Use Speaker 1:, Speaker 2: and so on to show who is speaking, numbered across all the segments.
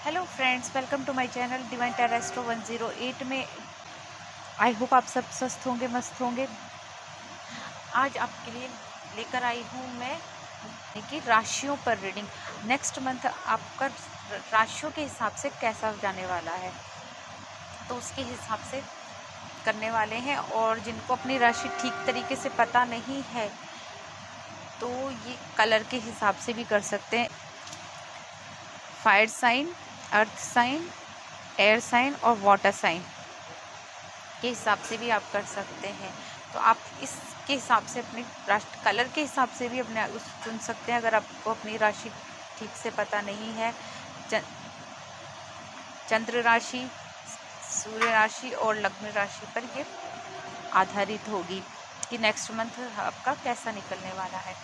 Speaker 1: Hello friends, welcome to my channel Divine Terrestro 108 में। I hope आप सब स्वस्थ होंगे, मस्त होंगे। आज आपके लिए लेकर आई हूँ मैं कि राशियों पर रीडिंग। नेक्स्ट मंथ आपका राशियों के हिसाब से कैसा जाने वाला है, तो उसके हिसाब से करने वाले हैं। और जिनको अपनी राशि ठीक तरीके से पता नहीं है तो ये कलर के हिसाब से भी कर सकते हैं। Fire sign, earth sign, air sign और वाटर साइन के हिसाब से भी आप कर सकते हैं। तो आप इसके हिसाब से अपने राशि कलर के हिसाब से भी अपने उस चुन सकते हैं। अगर आपको अपनी राशि ठीक से पता नहीं है, चंद्र राशि, सूर्य राशि और लग्न राशि पर ये आधारित होगी कि नेक्स्ट मंथ आपका कैसा निकलने वाला है।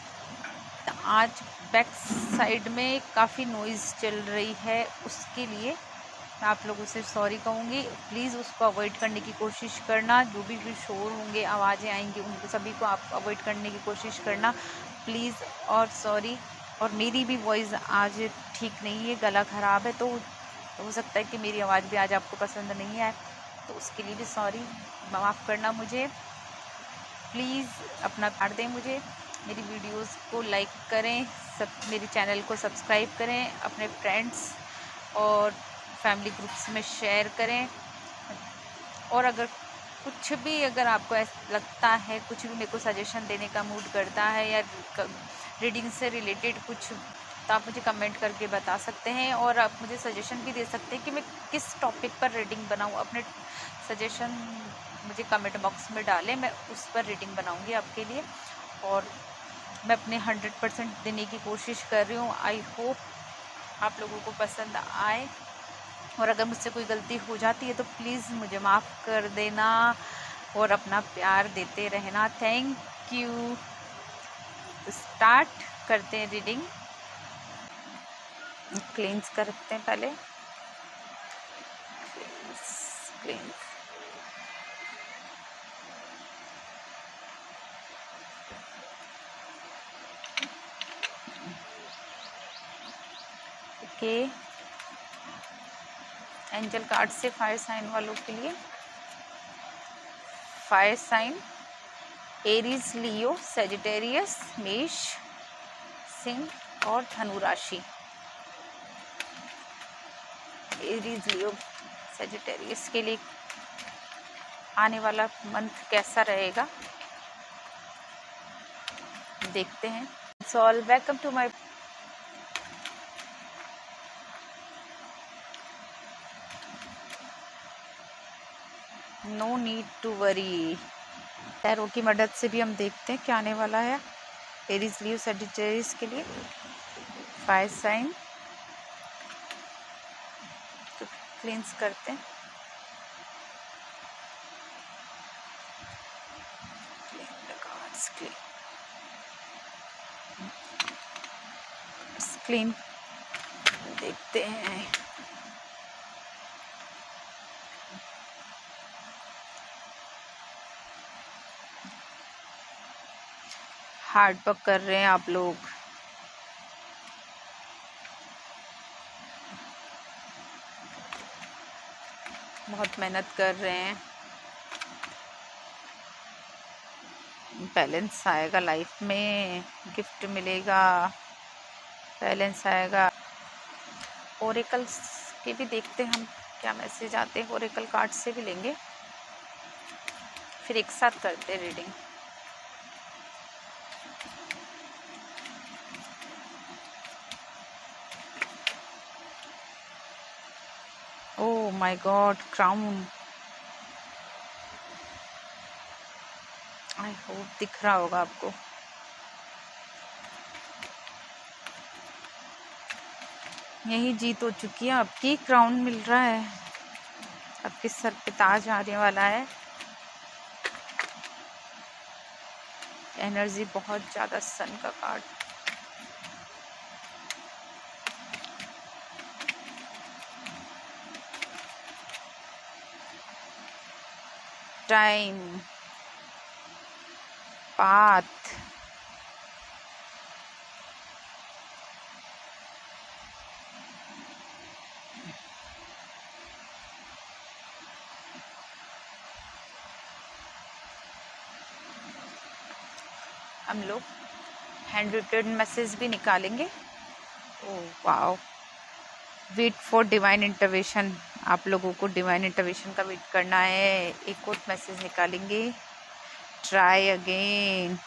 Speaker 1: तो आज बैक साइड में काफ़ी नॉइज़ चल रही है, उसके लिए मैं आप लोगों से सॉरी कहूँगी। प्लीज़ उसको अवॉइड करने की कोशिश करना। जो भी शोर होंगे, आवाज़ें आएंगी, उनको सभी को आप अवॉइड करने की कोशिश करना प्लीज़। और सॉरी। और मेरी भी वॉइस आज ठीक नहीं है, गला ख़राब है, तो हो सकता है कि मेरी आवाज़ भी आज आपको पसंद नहीं आए, तो उसके लिए भी सॉरी, माफ़ करना मुझे। प्लीज़ अपना प्यार दें मुझे, मेरी वीडियोस को लाइक करें, मेरे चैनल को सब्सक्राइब करें, अपने फ्रेंड्स और फैमिली ग्रुप्स में शेयर करें। और अगर कुछ भी अगर आपको ऐसा लगता है, कुछ भी मेरे को सजेशन देने का मूड करता है या रीडिंग से रिलेटेड कुछ, तो आप मुझे कमेंट करके बता सकते हैं। और आप मुझे सजेशन भी दे सकते हैं कि मैं किस टॉपिक पर रीडिंग बनाऊं। अपने सजेशन मुझे कमेंट बॉक्स में डालें, मैं उस पर रीडिंग बनाऊंगी आपके लिए। और मैं अपने 100% देने की कोशिश कर रही हूँ। आई होप आप लोगों को पसंद आए। और अगर मुझसे कोई गलती हो जाती है तो प्लीज़ मुझे माफ़ कर देना और अपना प्यार देते रहना। Thank you. स्टार्ट करते हैं रीडिंग। क्लींस करते हैं पहले। क्लींस। ओके, एंजल कार्ड से फायर साइन वालों के लिए। फायर साइन एरीज, लियो, सेजिटेरियस, मेष, सिंह और धनु राशि। एरीज, लियो, सेजिटेरियस के लिए आने वाला मंथ कैसा रहेगा देखते हैं। So all welcome to my no need to worry. Tarot की मदद से भी हम देखते हैं क्या आने वाला है एरीज, लियो, सजिटेरियस के लिए। फायर साइन तो क्लींस करते हैं। क्लीन देखते हैं। हार्ड वर्क कर रहे हैं आप लोग, बहुत मेहनत कर रहे हैं। बैलेंस आएगा लाइफ में, गिफ्ट मिलेगा, बैलेंस आएगा। ओरेकल्स के भी देखते हैं हम क्या मैसेज आते हैं। ओरेकल कार्ड से भी लेंगे, फिर एक साथ करते हैं reading. Oh my God, crown. I hope दिख रहा होगा आपको। यही जीत हो चुकी है आपकी, क्राउन मिल रहा है, आपके सर पे ताज आने वाला है। एनर्जी बहुत ज़्यादा, सन का कार्ड। टाइम, पाथ, हम लोग हैंड रिटन मैसेज भी निकालेंगे। Oh wow, wait for divine intervention. आप लोगों को डिवाइन इंटरवेंशन का वेट करना है। एक और मैसेज निकालेंगे, ट्राई अगेन।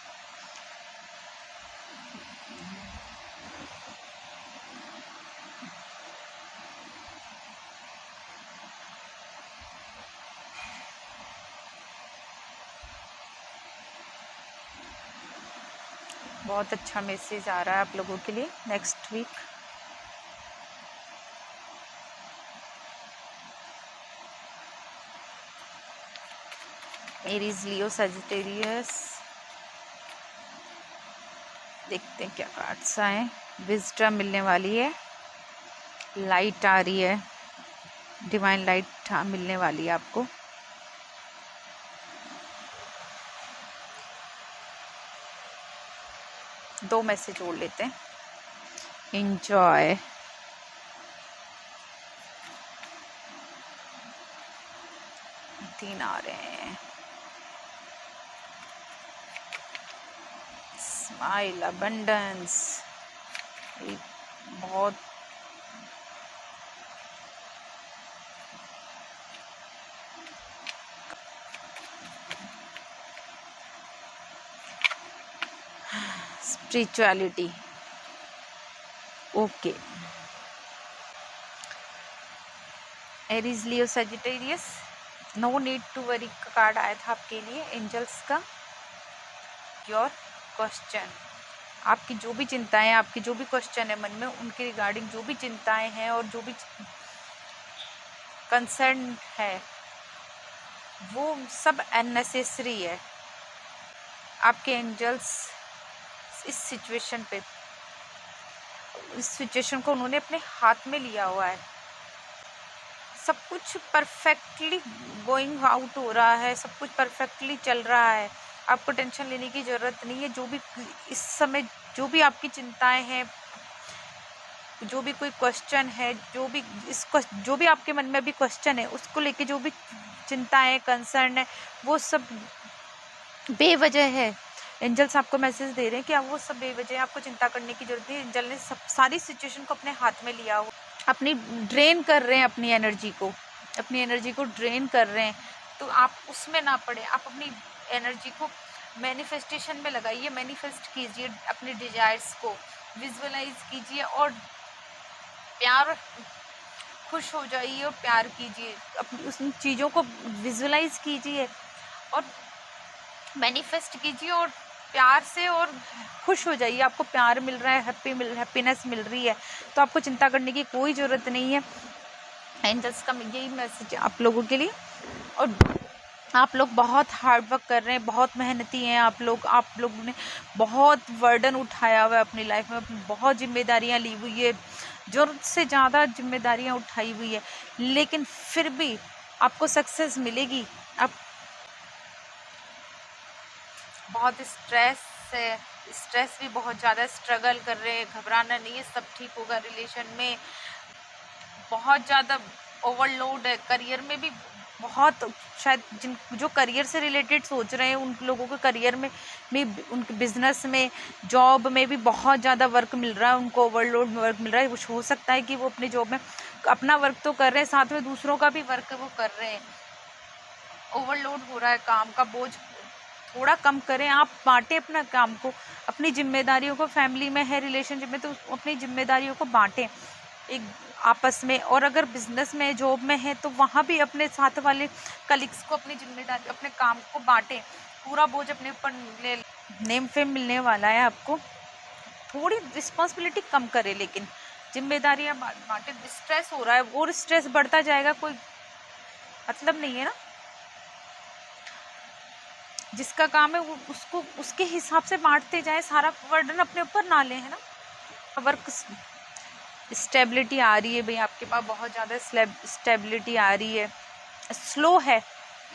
Speaker 1: बहुत अच्छा मैसेज आ रहा है आप लोगों के लिए next week. Aries, Leo, Sagittarius. देखते हैं क्या कार्ड्स आए। विजडम मिलने वाली है, लाइट आ रही है, डिवाइन लाइट मिलने वाली है आपको। दो मैसेज जोड़ लेते हैं। एंजॉय, तीन आ रहे हैं। स्माइल, अबंडेंस, बहुत spirituality. Okay, Aries, Leo, Sagittarius. No need to worry का कार्ड आया था आपके लिए एंजल्स का। योर क्वेश्चन, आपकी जो भी चिंताएं, आपकी जो भी क्वेश्चन है मन में, उनके रिगार्डिंग जो भी चिंताएं हैं और जो भी कंसर्न है, वो सब अननेसेसरी है। आपके एंजल्स इस सिचुएशन पे, इस सिचुएशन को उन्होंने अपने हाथ में लिया हुआ है। सब कुछ परफेक्टली गोइंग आउट हो रहा है, सब कुछ परफेक्टली चल रहा है। आपको टेंशन लेने की ज़रूरत नहीं है। जो भी इस समय, जो भी आपकी चिंताएं हैं, जो भी कोई क्वेश्चन है, जो भी आपके मन में अभी क्वेश्चन है, उसको लेके जो भी चिंताएं, कंसर्न है, वो सब बेवजह है। एंजल्स आपको मैसेज दे रहे हैं कि आप वो सब बेवजह है, आपको चिंता करने की जरूरत नहीं है। एंजल ने सब सारी सिचुएशन को अपने हाथ में लिया हुआ, अपनी ड्रेन कर रहे हैं अपनी एनर्जी को ड्रेन कर रहे हैं। तो आप उसमें ना पड़े, आप अपनी एनर्जी को मैनिफेस्टेशन में लगाइए, मैनिफेस्ट कीजिए, अपने डिजायर्स को विजुअलाइज कीजिए और प्यार, खुश हो जाइए और प्यार कीजिए, अपनी उस चीज़ों को विजुअलाइज कीजिए और मैनिफेस्ट कीजिए और प्यार से और खुश हो जाइए। आपको प्यार मिल रहा है, हैप्पीनेस मिल रही है, तो आपको चिंता करने की कोई ज़रूरत नहीं है। एंजल्स का यही मैसेज है आप लोगों के लिए। और आप लोग बहुत हार्ड वर्क कर रहे हैं, बहुत मेहनती हैं आप लोगों ने बहुत बर्डन उठाया हुआ है अपनी लाइफ में, बहुत जिम्मेदारियां ली हुई है, ज़रूरत से ज़्यादा जिम्मेदारियां उठाई हुई है, लेकिन फिर भी आपको सक्सेस मिलेगी। आप बहुत स्ट्रेस भी बहुत ज़्यादा स्ट्रगल कर रहे हैं, घबराना नहीं है, सब ठीक होगा। रिलेशन में बहुत ज़्यादा ओवरलोड है, करियर में भी बहुत, शायद जो करियर से रिलेटेड सोच रहे हैं उन लोगों को करियर में उनके बिजनेस में, जॉब में भी बहुत ज़्यादा वर्क मिल रहा है, उनको ओवरलोड वर्क मिल रहा है। कुछ हो सकता है कि वो अपने जॉब में अपना वर्क तो कर रहे हैं, साथ में दूसरों का भी वर्क वो कर रहे हैं। ओवरलोड हो रहा है, काम का बोझ थोड़ा कम करें, आप बांटें अपना काम को, अपनी जिम्मेदारियों को। फैमिली में है, रिलेशनशिप में, तो अपनी जिम्मेदारियों को बांटें एक आपस में। और अगर बिजनेस में, जॉब में है, तो वहाँ भी अपने साथ वाले कलीग्स को अपनी जिम्मेदारी, अपने काम को बांटें, पूरा बोझ अपने ऊपर ले। नेम फेम मिलने वाला है आपको, थोड़ी रिस्पॉन्सिबिलिटी कम करें, लेकिन जिम्मेदारियाँ बांटें। स्ट्रेस हो रहा है और स्ट्रेस बढ़ता जाएगा, कोई मतलब नहीं है ना। जिसका काम है वो उसको उसके हिसाब से बांटते जाए, सारा बर्डन अपने ऊपर ना लें, है ना। वर्क स्टेबिलिटी आ रही है भाई, आपके पास बहुत ज़्यादा स्टेबिलिटी आ रही है। स्लो है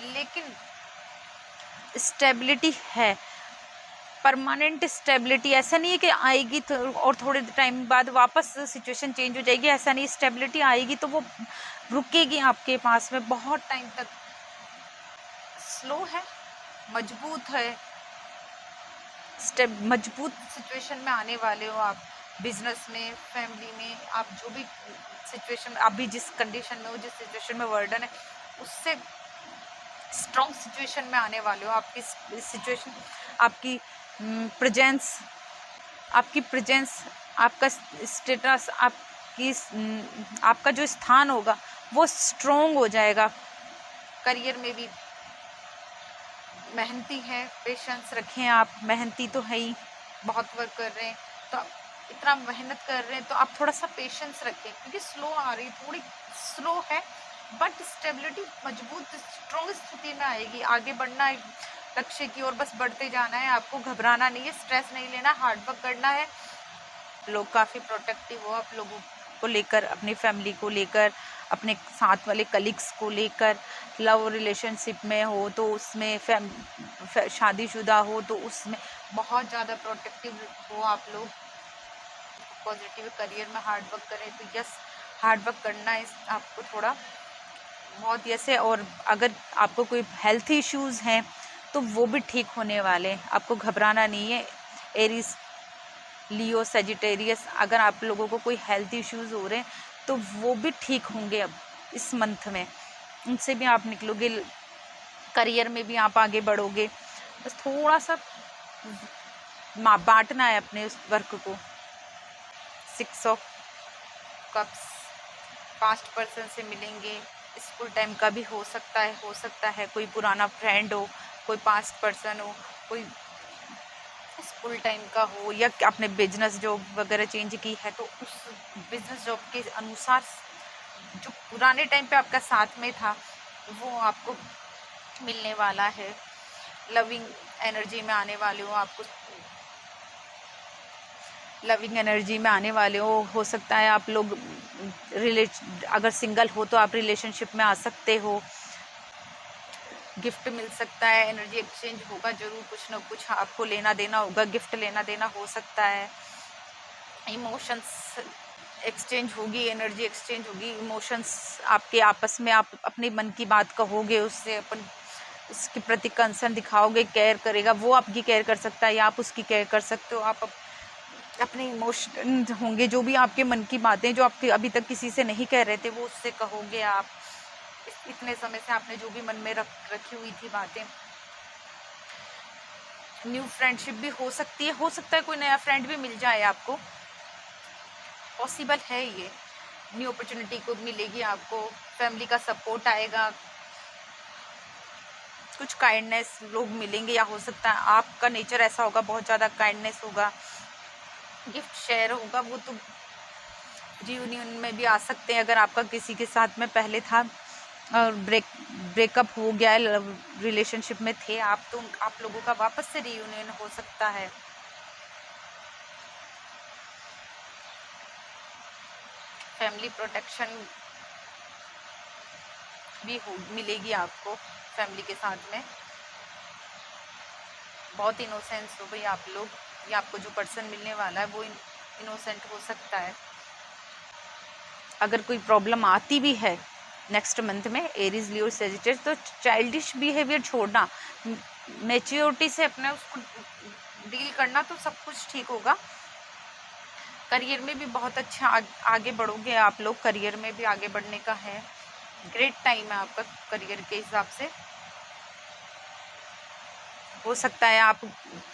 Speaker 1: लेकिन स्टेबिलिटी है, परमानेंट स्टेबिलिटी। ऐसा नहीं है कि आएगी तो और थोड़े टाइम बाद वापस सिचुएशन चेंज हो जाएगी, ऐसा नहीं। स्टेबिलिटी आएगी तो वो रुकेगी आपके पास में बहुत टाइम तक। स्लो है, मजबूत है, स्टेप मजबूत सिचुएशन में आने वाले हो आप, बिजनेस में, फैमिली में, आप जो भी सिचुएशन में, अभी जिस कंडीशन में हो, जिस सिचुएशन में वर्डन है, उससे स्ट्रॉन्ग सिचुएशन में आने वाले हो। आपकी सिचुएशन, आपकी प्रेजेंस, आपका स्टेटस, आपका जो स्थान होगा वो स्ट्रॉन्ग हो जाएगा। करियर में भी मेहनती हैं, पेशेंस रखें आप, मेहनती तो है ही, बहुत वर्क कर रहे हैं तो इतना मेहनत कर रहे हैं तो आप थोड़ा सा पेशेंस रखें, क्योंकि स्लो आ रही, थोड़ी स्लो है, बट स्टेबिलिटी मजबूत स्ट्रॉन्ग स्थिति में आएगी। आगे बढ़ना है लक्ष्य की ओर, बस बढ़ते जाना है, आपको घबराना नहीं है, स्ट्रेस नहीं लेना, हार्ड वर्क करना है। लोग काफ़ी प्रोटेक्टिव हो आप लोगों को लेकर, अपनी फैमिली को लेकर, अपने साथ वाले कलीग्स को लेकर। लव रिलेशनशिप में हो तो उसमें, शादीशुदा हो तो उसमें बहुत ज़्यादा प्रोटेक्टिव हो आप लोग। पॉजिटिव करियर में हार्ड वर्क करें तो यस, हार्ड वर्क करना है आपको थोड़ा बहुत यस है। और अगर आपको कोई हेल्थ इश्यूज़ हैं तो वो भी ठीक होने वाले हैं, आपको घबराना नहीं है। एरीज, लियो, सेजिटेरियस, अगर आप लोगों को कोई हेल्थ इश्यूज़ हो रहे हैं तो वो भी ठीक होंगे अब इस मंथ में, उनसे भी आप निकलोगे, करियर में भी आप आगे बढ़ोगे। बस थोड़ा सा बांटना है अपने उस वर्क को। 6 ऑफ कप्स, पास्ट पर्सन से मिलेंगे, स्कूल टाइम का भी हो सकता है कोई पुराना फ्रेंड हो, कोई पास्ट पर्सन हो, कोई स्कूल टाइम का हो, या आपने बिजनेस जॉब वगैरह चेंज की है तो उस बिजनेस जॉब के अनुसार जो पुराने टाइम पे आपका साथ में था वो आपको मिलने वाला है। लविंग एनर्जी में आने वाले हो, आपको लविंग एनर्जी में आने वाले हो सकता है आप लोग अगर सिंगल हो तो आप रिलेशनशिप में आ सकते हो, गिफ्ट मिल सकता है, एनर्जी एक्सचेंज होगा जरूर, कुछ ना कुछ आपको लेना देना होगा, गिफ्ट लेना देना हो सकता है, इमोशंस एक्सचेंज होगी, एनर्जी एक्सचेंज होगी, इमोशंस आपके आपस में, आप अपने मन की बात कहोगे उससे, अपन उसके प्रति कंसर्न दिखाओगे, केयर करेगा, वो आपकी केयर कर सकता है या आप उसकी केयर कर सकते हो। आप अपने इमोशन होंगे, जो भी आपके मन की बातें जो आपके अभी तक किसी से नहीं कह रहे थे वो उससे कहोगे आप। इतने समय से आपने जो भी मन में रखी हुई थी बातें। न्यू फ्रेंडशिप भी हो सकती है, हो सकता है कोई नया फ्रेंड भी मिल जाए आपको, पॉसिबल है ये। न्यू अपॉर्चुनिटी को मिलेगी आपको, फैमिली का सपोर्ट आएगा, कुछ काइंडनेस लोग मिलेंगे, या हो सकता है आपका नेचर ऐसा होगा बहुत ज़्यादा काइंडनेस होगा, गिफ्ट शेयर होगा, वो तो रियूनियन में भी आ सकते हैं। अगर आपका किसी के साथ में पहले था और ब्रेकअप हो गया है, रिलेशनशिप में थे आप, तो आप लोगों का वापस से रियूनियन हो सकता है। फैमिली प्रोटेक्शन भी मिलेगी आपको फैमिली के साथ में। बहुत इनोसेंस हो भाई आप लोग, या आपको जो पर्सन मिलने वाला है वो इनोसेंट हो सकता है। अगर कोई प्रॉब्लम आती भी है नेक्स्ट मंथ में एरीज, लियो, सेजिटेरियस, तो चाइल्डिश बिहेवियर छोड़ना, मैच्योरिटी से अपने उसको डील करना, तो सब कुछ ठीक होगा। करियर में भी बहुत अच्छा आगे बढ़ोगे आप लोग, करियर में भी आगे बढ़ने का है, ग्रेट टाइम है आपका करियर के हिसाब से। हो सकता है आप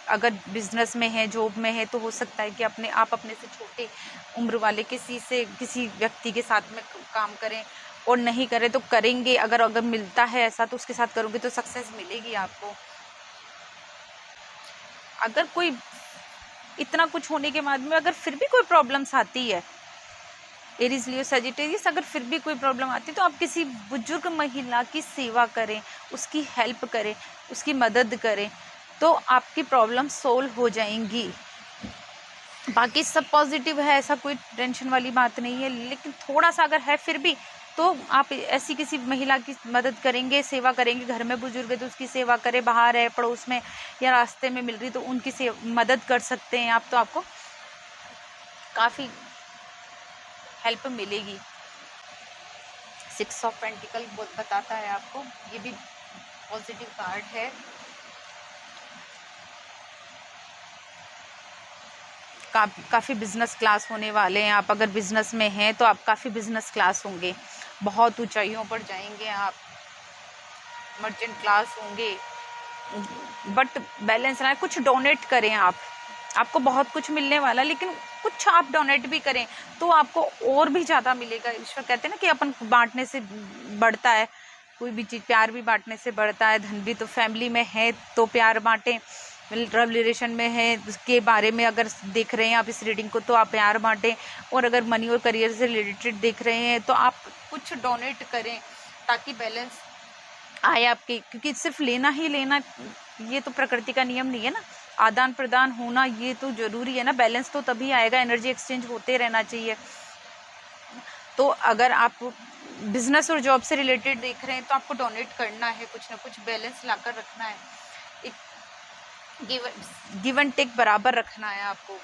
Speaker 1: अगर बिजनेस में है, जॉब में है, तो हो सकता है कि आप अपने से छोटे उम्र वाले किसी व्यक्ति के साथ में काम करें, और नहीं करें तो करेंगे। अगर मिलता है ऐसा तो उसके साथ करोगे तो सक्सेस मिलेगी आपको। अगर कोई इतना कुछ होने के बाद में अगर फिर भी कोई प्रॉब्लम्स आती है, एरीज, लियो, सजिटेरियस, अगर फिर भी कोई प्रॉब्लम आती है तो आप किसी बुजुर्ग महिला की सेवा करें, उसकी हेल्प करें, उसकी मदद करें, तो आपकी प्रॉब्लम सोल्व हो जाएंगी। बाकी सब पॉजिटिव है, ऐसा कोई टेंशन वाली बात नहीं है, लेकिन थोड़ा सा अगर है फिर भी तो आप ऐसी किसी महिला की मदद करेंगे, सेवा करेंगे, घर में बुजुर्ग है तो उसकी सेवा करें, बाहर है पड़ोस में या रास्ते में मिल रही तो उनकी मदद कर सकते हैं आप, तो आपको काफ़ी हेल्प मिलेगी। 6 ऑफ पेंटिकल बताता है आपको, ये भी पॉजिटिव कार्ड है। काफ़ी बिजनेस क्लास होने वाले हैं। आप अगर बिजनेस में हैं तो आप काफ़ी बिजनेस क्लास होंगे, बहुत ऊंचाइयों पर जाएंगे, आप मर्चेंट क्लास होंगे। बट बैलेंस ना, कुछ डोनेट करें आप, आपको बहुत कुछ मिलने वाला, लेकिन कुछ आप डोनेट भी करें तो आपको और भी ज़्यादा मिलेगा। ईश्वर कहते हैं ना कि अपन बांटने से बढ़ता है, कोई भी चीज़, प्यार भी बांटने से बढ़ता है। धन भी, तो फैमिली में है तो प्यार बांटें, लव रिलेशन में है उसके बारे में अगर देख रहे हैं आप इस रीडिंग को तो आप प्यार बांटें, और अगर मनी और करियर से रिलेटेड देख रहे हैं तो आप कुछ डोनेट करें ताकि बैलेंस आए आपके, क्योंकि सिर्फ लेना ही लेना ये तो प्रकृति का नियम नहीं है ना, आदान प्रदान होना ये तो जरूरी है ना। बैलेंस तो तभी आएगा, एनर्जी एक्सचेंज होते रहना चाहिए। तो अगर आप बिजनेस और जॉब से रिलेटेड देख रहे हैं तो आपको डोनेट करना है, कुछ ना कुछ बैलेंस लाकर रखना है, एक गिव एंड टेक बराबर रखना है आपको,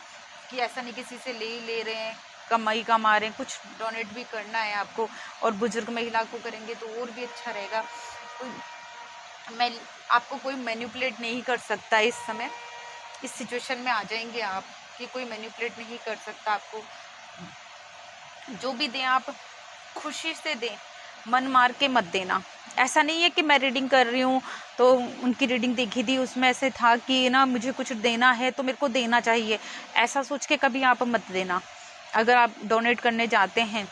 Speaker 1: कि ऐसा नहीं किसी से ले रहे हैं, कमाई कमा रहे हैं, कुछ डोनेट भी करना है आपको। और बुजुर्ग महिला को करेंगे तो और भी अच्छा रहेगा। मैं आपको कोई मैनिपुलेट नहीं कर सकता इस समय, इस सिचुएशन में आ जाएंगे आप कि कोई मैनिपुलेट नहीं कर सकता आपको। जो भी दें आप खुशी से दें, मन मार के मत देना। ऐसा नहीं है कि मैं रीडिंग कर रही हूँ तो उनकी रीडिंग देखी थी उसमें ऐसे था कि ना मुझे कुछ देना है तो मेरे को देना चाहिए, ऐसा सोच के कभी आप मत देना। अगर आप डोनेट करने जाते हैं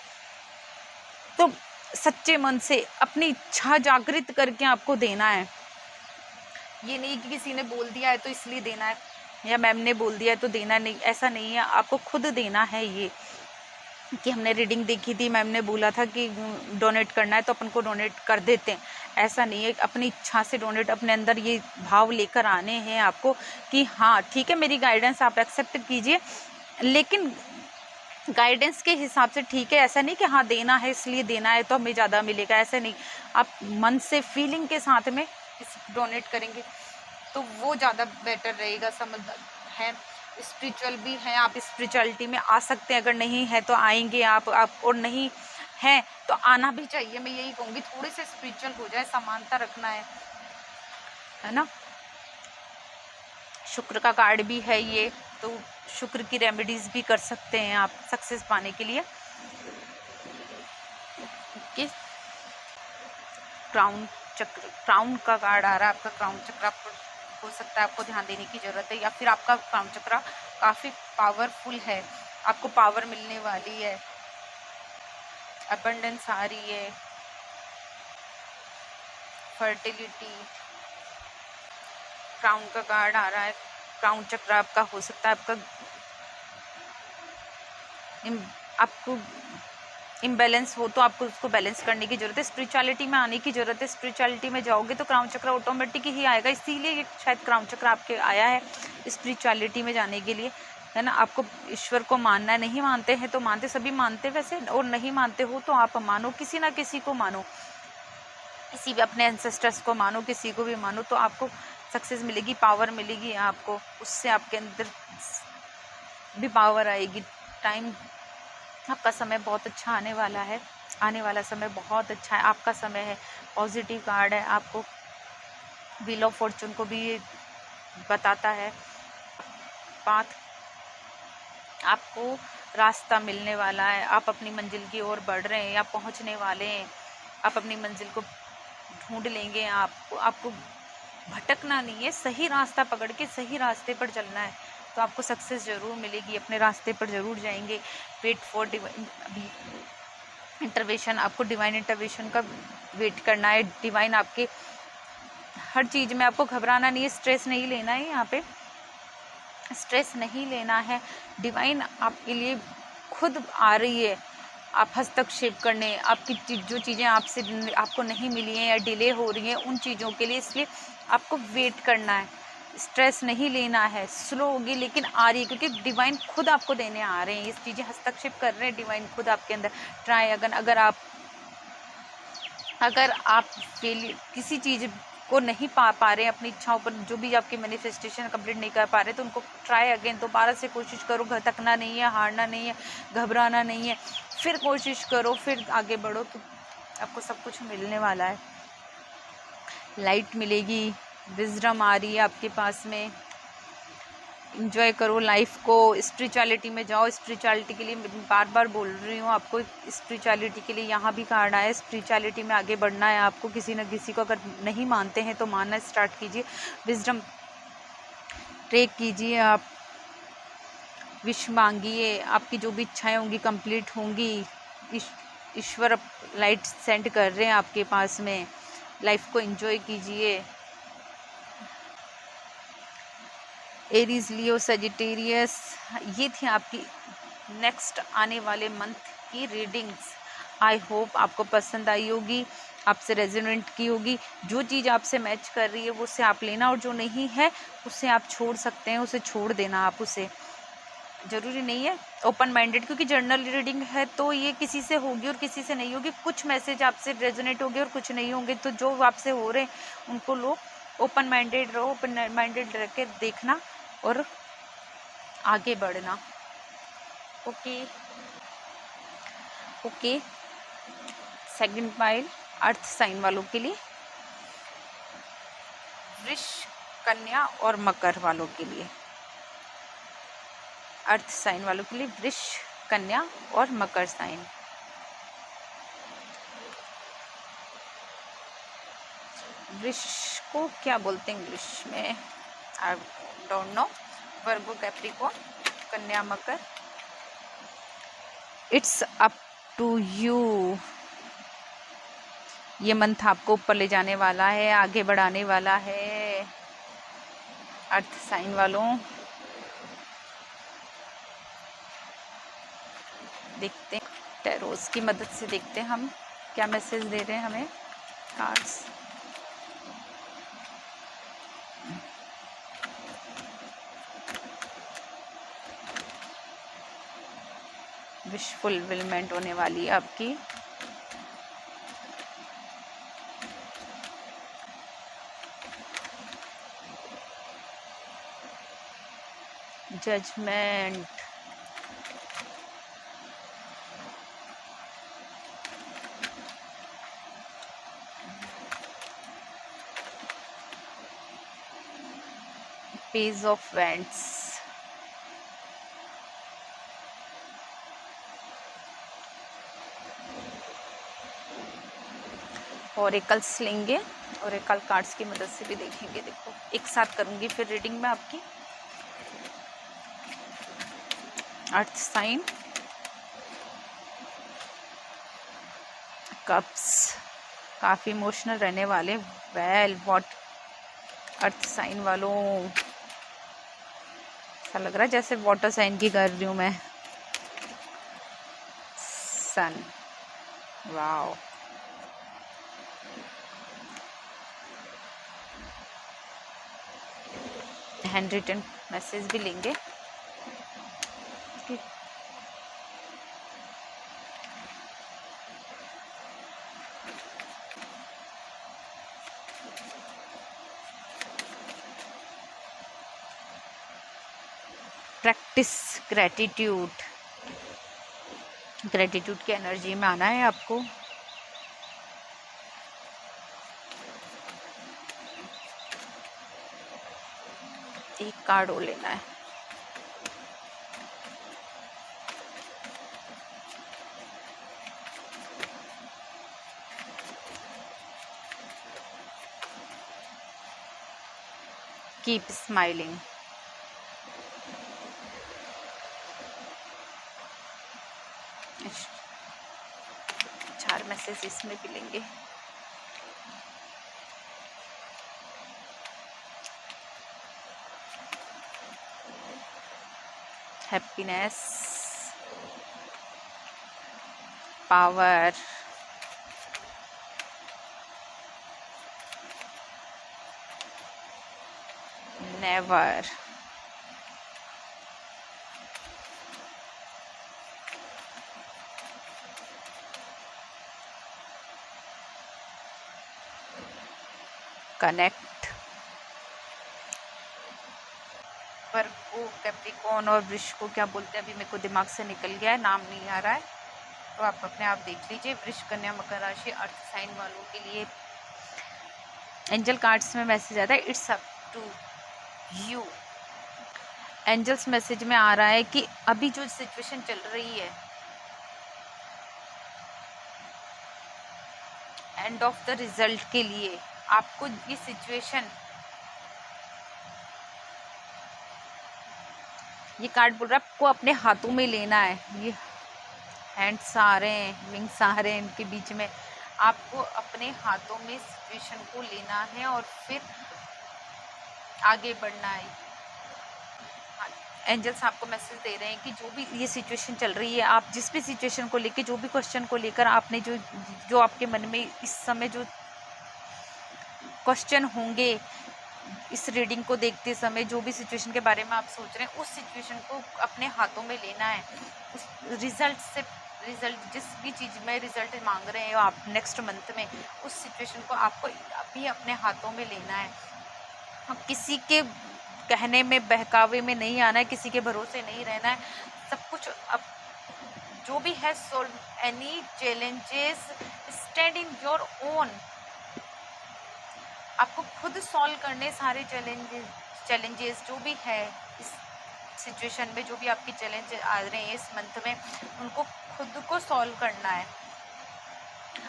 Speaker 1: तो सच्चे मन से अपनी इच्छा जागृत करके आपको देना है। ये नहीं कि किसी ने बोल दिया है तो इसलिए देना है, या मैम ने बोल दिया है तो देना नहीं, ऐसा नहीं है। आपको खुद देना है। ये कि हमने रीडिंग देखी थी, मैम ने बोला था कि डोनेट करना है तो अपन को डोनेट कर देते हैं, ऐसा नहीं है। अपनी इच्छा से डोनेट, अपने अंदर ये भाव लेकर आने हैं आपको कि हाँ ठीक है मेरी गाइडेंस आप एक्सेप्ट कीजिए, लेकिन गाइडेंस के हिसाब से ठीक है। ऐसा नहीं कि हाँ देना है इसलिए देना है तो हमें ज़्यादा मिलेगा, ऐसा नहीं। आप मन से फीलिंग के साथ में इस डोनेट करेंगे तो वो ज़्यादा बेटर रहेगा। समझ है, स्पिरिचुअल भी हैं आप, स्पिरिचुअलिटी में आ सकते हैं, अगर नहीं है तो आएंगे आप, और नहीं है तो आना भी चाहिए। मैं यही कहूँगी थोड़े से स्पिरिचुअल हो जाए, समानता रखना है ना। शुक्र का कार्ड भी है ये, तो शुक्र की रेमेडीज भी कर सकते हैं आप सक्सेस पाने के लिए। क्राउन चक्र, क्राउन का कार्ड आ रहा है आपका। क्राउन चक्र आपको हो सकता है आपको ध्यान देने की ज़रूरत है, या फिर आपका क्राउन चक्र काफ़ी पावरफुल है, आपको पावर मिलने वाली है, अबंडेंस आ रही है, फर्टिलिटी। क्राउन का कार्ड आ रहा है। क्राउन चक्र आपका हो सकता है आपको इम्बैलेंस हो तो आपको उसको बैलेंस करने की ज़रूरत है, स्पिरिचुअलिटी में आने की ज़रूरत है। स्पिरिचुअलिटी में जाओगे तो क्राउन चक्र ऑटोमेटिक ही आएगा, इसीलिए ये शायद क्राउन चक्र आपके आया है स्पिरिचुअलिटी में जाने के लिए, है ना। आपको ईश्वर को मानना है, नहीं मानते हैं तो मानते, सभी मानते वैसे, और नहीं मानते हो तो आप मानो, किसी ना किसी को मानो, किसी भी अपने एंसेस्टर्स को मानो, किसी को भी मानो, तो आपको सक्सेस मिलेगी, पावर मिलेगी आपको, उससे आपके अंदर भी पावर आएगी। टाइम आपका समय बहुत अच्छा आने वाला है, आने वाला समय बहुत अच्छा है, आपका समय है। पॉजिटिव कार्ड है, आपको व्हील ऑफ फॉर्चून को भी ये बताता है, पाथ, आपको रास्ता मिलने वाला है, आप अपनी मंजिल की ओर बढ़ रहे हैं, आप पहुंचने वाले हैं, आप अपनी मंजिल को ढूंढ लेंगे। आपको भटकना नहीं है, सही रास्ता पकड़ के सही रास्ते पर चलना है, तो आपको सक्सेस ज़रूर मिलेगी, अपने रास्ते पर ज़रूर जाएंगे। वेट फॉर इंटरवेंशन, आपको डिवाइन इंटरवेंशन का वेट करना है। डिवाइन आपके हर चीज़ में, आपको घबराना नहीं है, स्ट्रेस नहीं लेना है, यहाँ पे स्ट्रेस नहीं लेना है। डिवाइन आपके लिए खुद आ रही है, आप हस्तक्षेप करने, आपकी जो चीज़ें आपसे आपको नहीं मिली हैं या डिले हो रही हैं उन चीज़ों के लिए, इसलिए आपको वेट करना है, स्ट्रेस नहीं लेना है। स्लो होगी लेकिन आ रही है, क्योंकि डिवाइन खुद आपको देने आ रहे हैं, ये चीज़ें हस्तक्षेप कर रहे हैं डिवाइन खुद आपके अंदर। ट्राई अगर आप किसी चीज़ को नहीं पा रहे हैं, अपनी इच्छाओं पर जो भी आपकी मैनिफेस्टेशन कंप्लीट नहीं कर पा रहे, तो उनको ट्राई अगेन, दोबारा से कोशिश करो। भटकना नहीं है, हारना नहीं है, घबराना नहीं है, फिर कोशिश करो, फिर आगे बढ़ो, तो आपको सब कुछ मिलने वाला है। लाइट मिलेगी, विजडम आ रही है आपके पास में, इंजॉय करो लाइफ को, स्पिरिचुअलिटी में जाओ। स्पिरिचुअलिटी के लिए बार बार बोल रही हूँ आपको, स्पिरिचुअलिटी के लिए यहाँ भी कार्ड आया है। स्पिरिचुअलिटी में आगे बढ़ना है आपको, किसी न किसी को अगर नहीं मानते हैं तो मानना स्टार्ट कीजिए। विजडम प्रे कीजिए, आप विश मांगिए, आपकी जो भी इच्छाएं होंगी कंप्लीट होंगी। ईश्वर लाइट सेंड कर रहे हैं आपके पास में। लाइफ को एंजॉय कीजिए। एरीज, लियो, सजिटेरियस, ये थी आपकी नेक्स्ट आने वाले मंथ की रीडिंग्स। आई होप आपको पसंद आई होगी, आपसे रेजोनेट की होगी। जो चीज़ आपसे मैच कर रही है वो उससे आप लेना, और जो नहीं है उससे आप छोड़ सकते हैं, उसे छोड़ देना। आप उसे, ज़रूरी नहीं है ओपन माइंडेड, क्योंकि जर्नल रीडिंग है तो ये किसी से होगी और किसी से नहीं होगी। कुछ मैसेज आपसे रेजोनेट होंगे और कुछ नहीं होंगे। तो जो आपसे हो रहे हैं उनको लो, ओपन माइंडेड रहो, ओपन माइंडेड रह के देखना और आगे बढ़ना। Okay okay. Second pile earth sign वालों के लिए, वृष, कन्या और मकर वालों के लिए। अर्थ साइन वालों के लिए वृष, कन्या और मकर साइन। वृष को क्या बोलते हैं इंग्लिश में, I don't know. Virgo, Capricorn, कन्या, मकर। It's up to you. ये मंथ आपको ऊपर ले जाने वाला है, आगे बढ़ाने वाला है। अर्थ साइन वालों, देखते हैं टैरोस की मदद से, देखते हैं हम क्या मैसेज दे रहे हैं हमें कार्ड्स। विश फुलफिलमेंट होने वाली है आपकी। Judgement, page of wands, oracles लेंगे, ओरेकल कार्ड्स की मदद से भी देखेंगे। देखो एक साथ करूंगी फिर रीडिंग में आपकी। अर्थ साइन, कप्स, काफ़ी इमोशनल रहने वाले। वेल व्हाट, अर्थ साइन वालों, ऐसा लग रहा है जैसे वाटर साइन की कर रही हूँ मैं। सन, वाओ। हैंड रिटन मैसेज भी लेंगे। प्रैक्टिस ग्रेटिट्यूड, ग्रेटिट्यूड की एनर्जी में आना है आपको। एक कार्ड और लेना है। कीप स्माइलिंग, 4 मैसेज इसमें भी लेंगे। Happiness, power, never, connect. Virgo, Capricorn और वृष को क्या बोलते हैं अभी मेरे को दिमाग से निकल गया है, नाम नहीं आ रहा है, तो आप अपने आप देख लीजिए। वृष, कन्या, मकर राशि, अर्थ साइन वालों के लिए एंजल कार्ड्स में मैसेज आता है, it's up to you. Angels message में आ रहा है कि अभी जो सिचुएशन चल रही है, एंड ऑफ द रिजल्ट के लिए आपको ये सिचुएशन, ये कार्ड बोल रहा है आपको अपने हाथों में लेना है। ये हैंड्स आ रहे हैं, विंग्स आ रहे हैं, इनके बीच में आपको अपने हाथों में सिचुएशन को लेना है और फिर आगे बढ़ना है। एंजल्स आपको मैसेज दे रहे हैं कि जो भी ये सिचुएशन चल रही है, आप जिस भी सिचुएशन को लेकर, जो भी क्वेश्चन को लेकर आपने जो जो आपके मन में इस समय जो क्वेश्चन होंगे, इस रीडिंग को देखते समय जो भी सिचुएशन के बारे में आप सोच रहे हैं, उस सिचुएशन को अपने हाथों में लेना है। उस रिजल्ट जिस भी चीज़ में रिजल्ट मांग रहे हैं आप नेक्स्ट मंथ में, उस सिचुएशन को आपको अभी अपने हाथों में लेना है। किसी के कहने में, बहकावे में नहीं आना है, किसी के भरोसे नहीं रहना है। सब कुछ अब जो भी है solve any challenges, stand in your own. आपको खुद सॉल्व करने सारे चैलेंजेस जो भी है इस सिचुएशन में, जो भी आपके चैलेंज आ रहे हैं इस मंथ में, उनको खुद को सॉल्व करना है।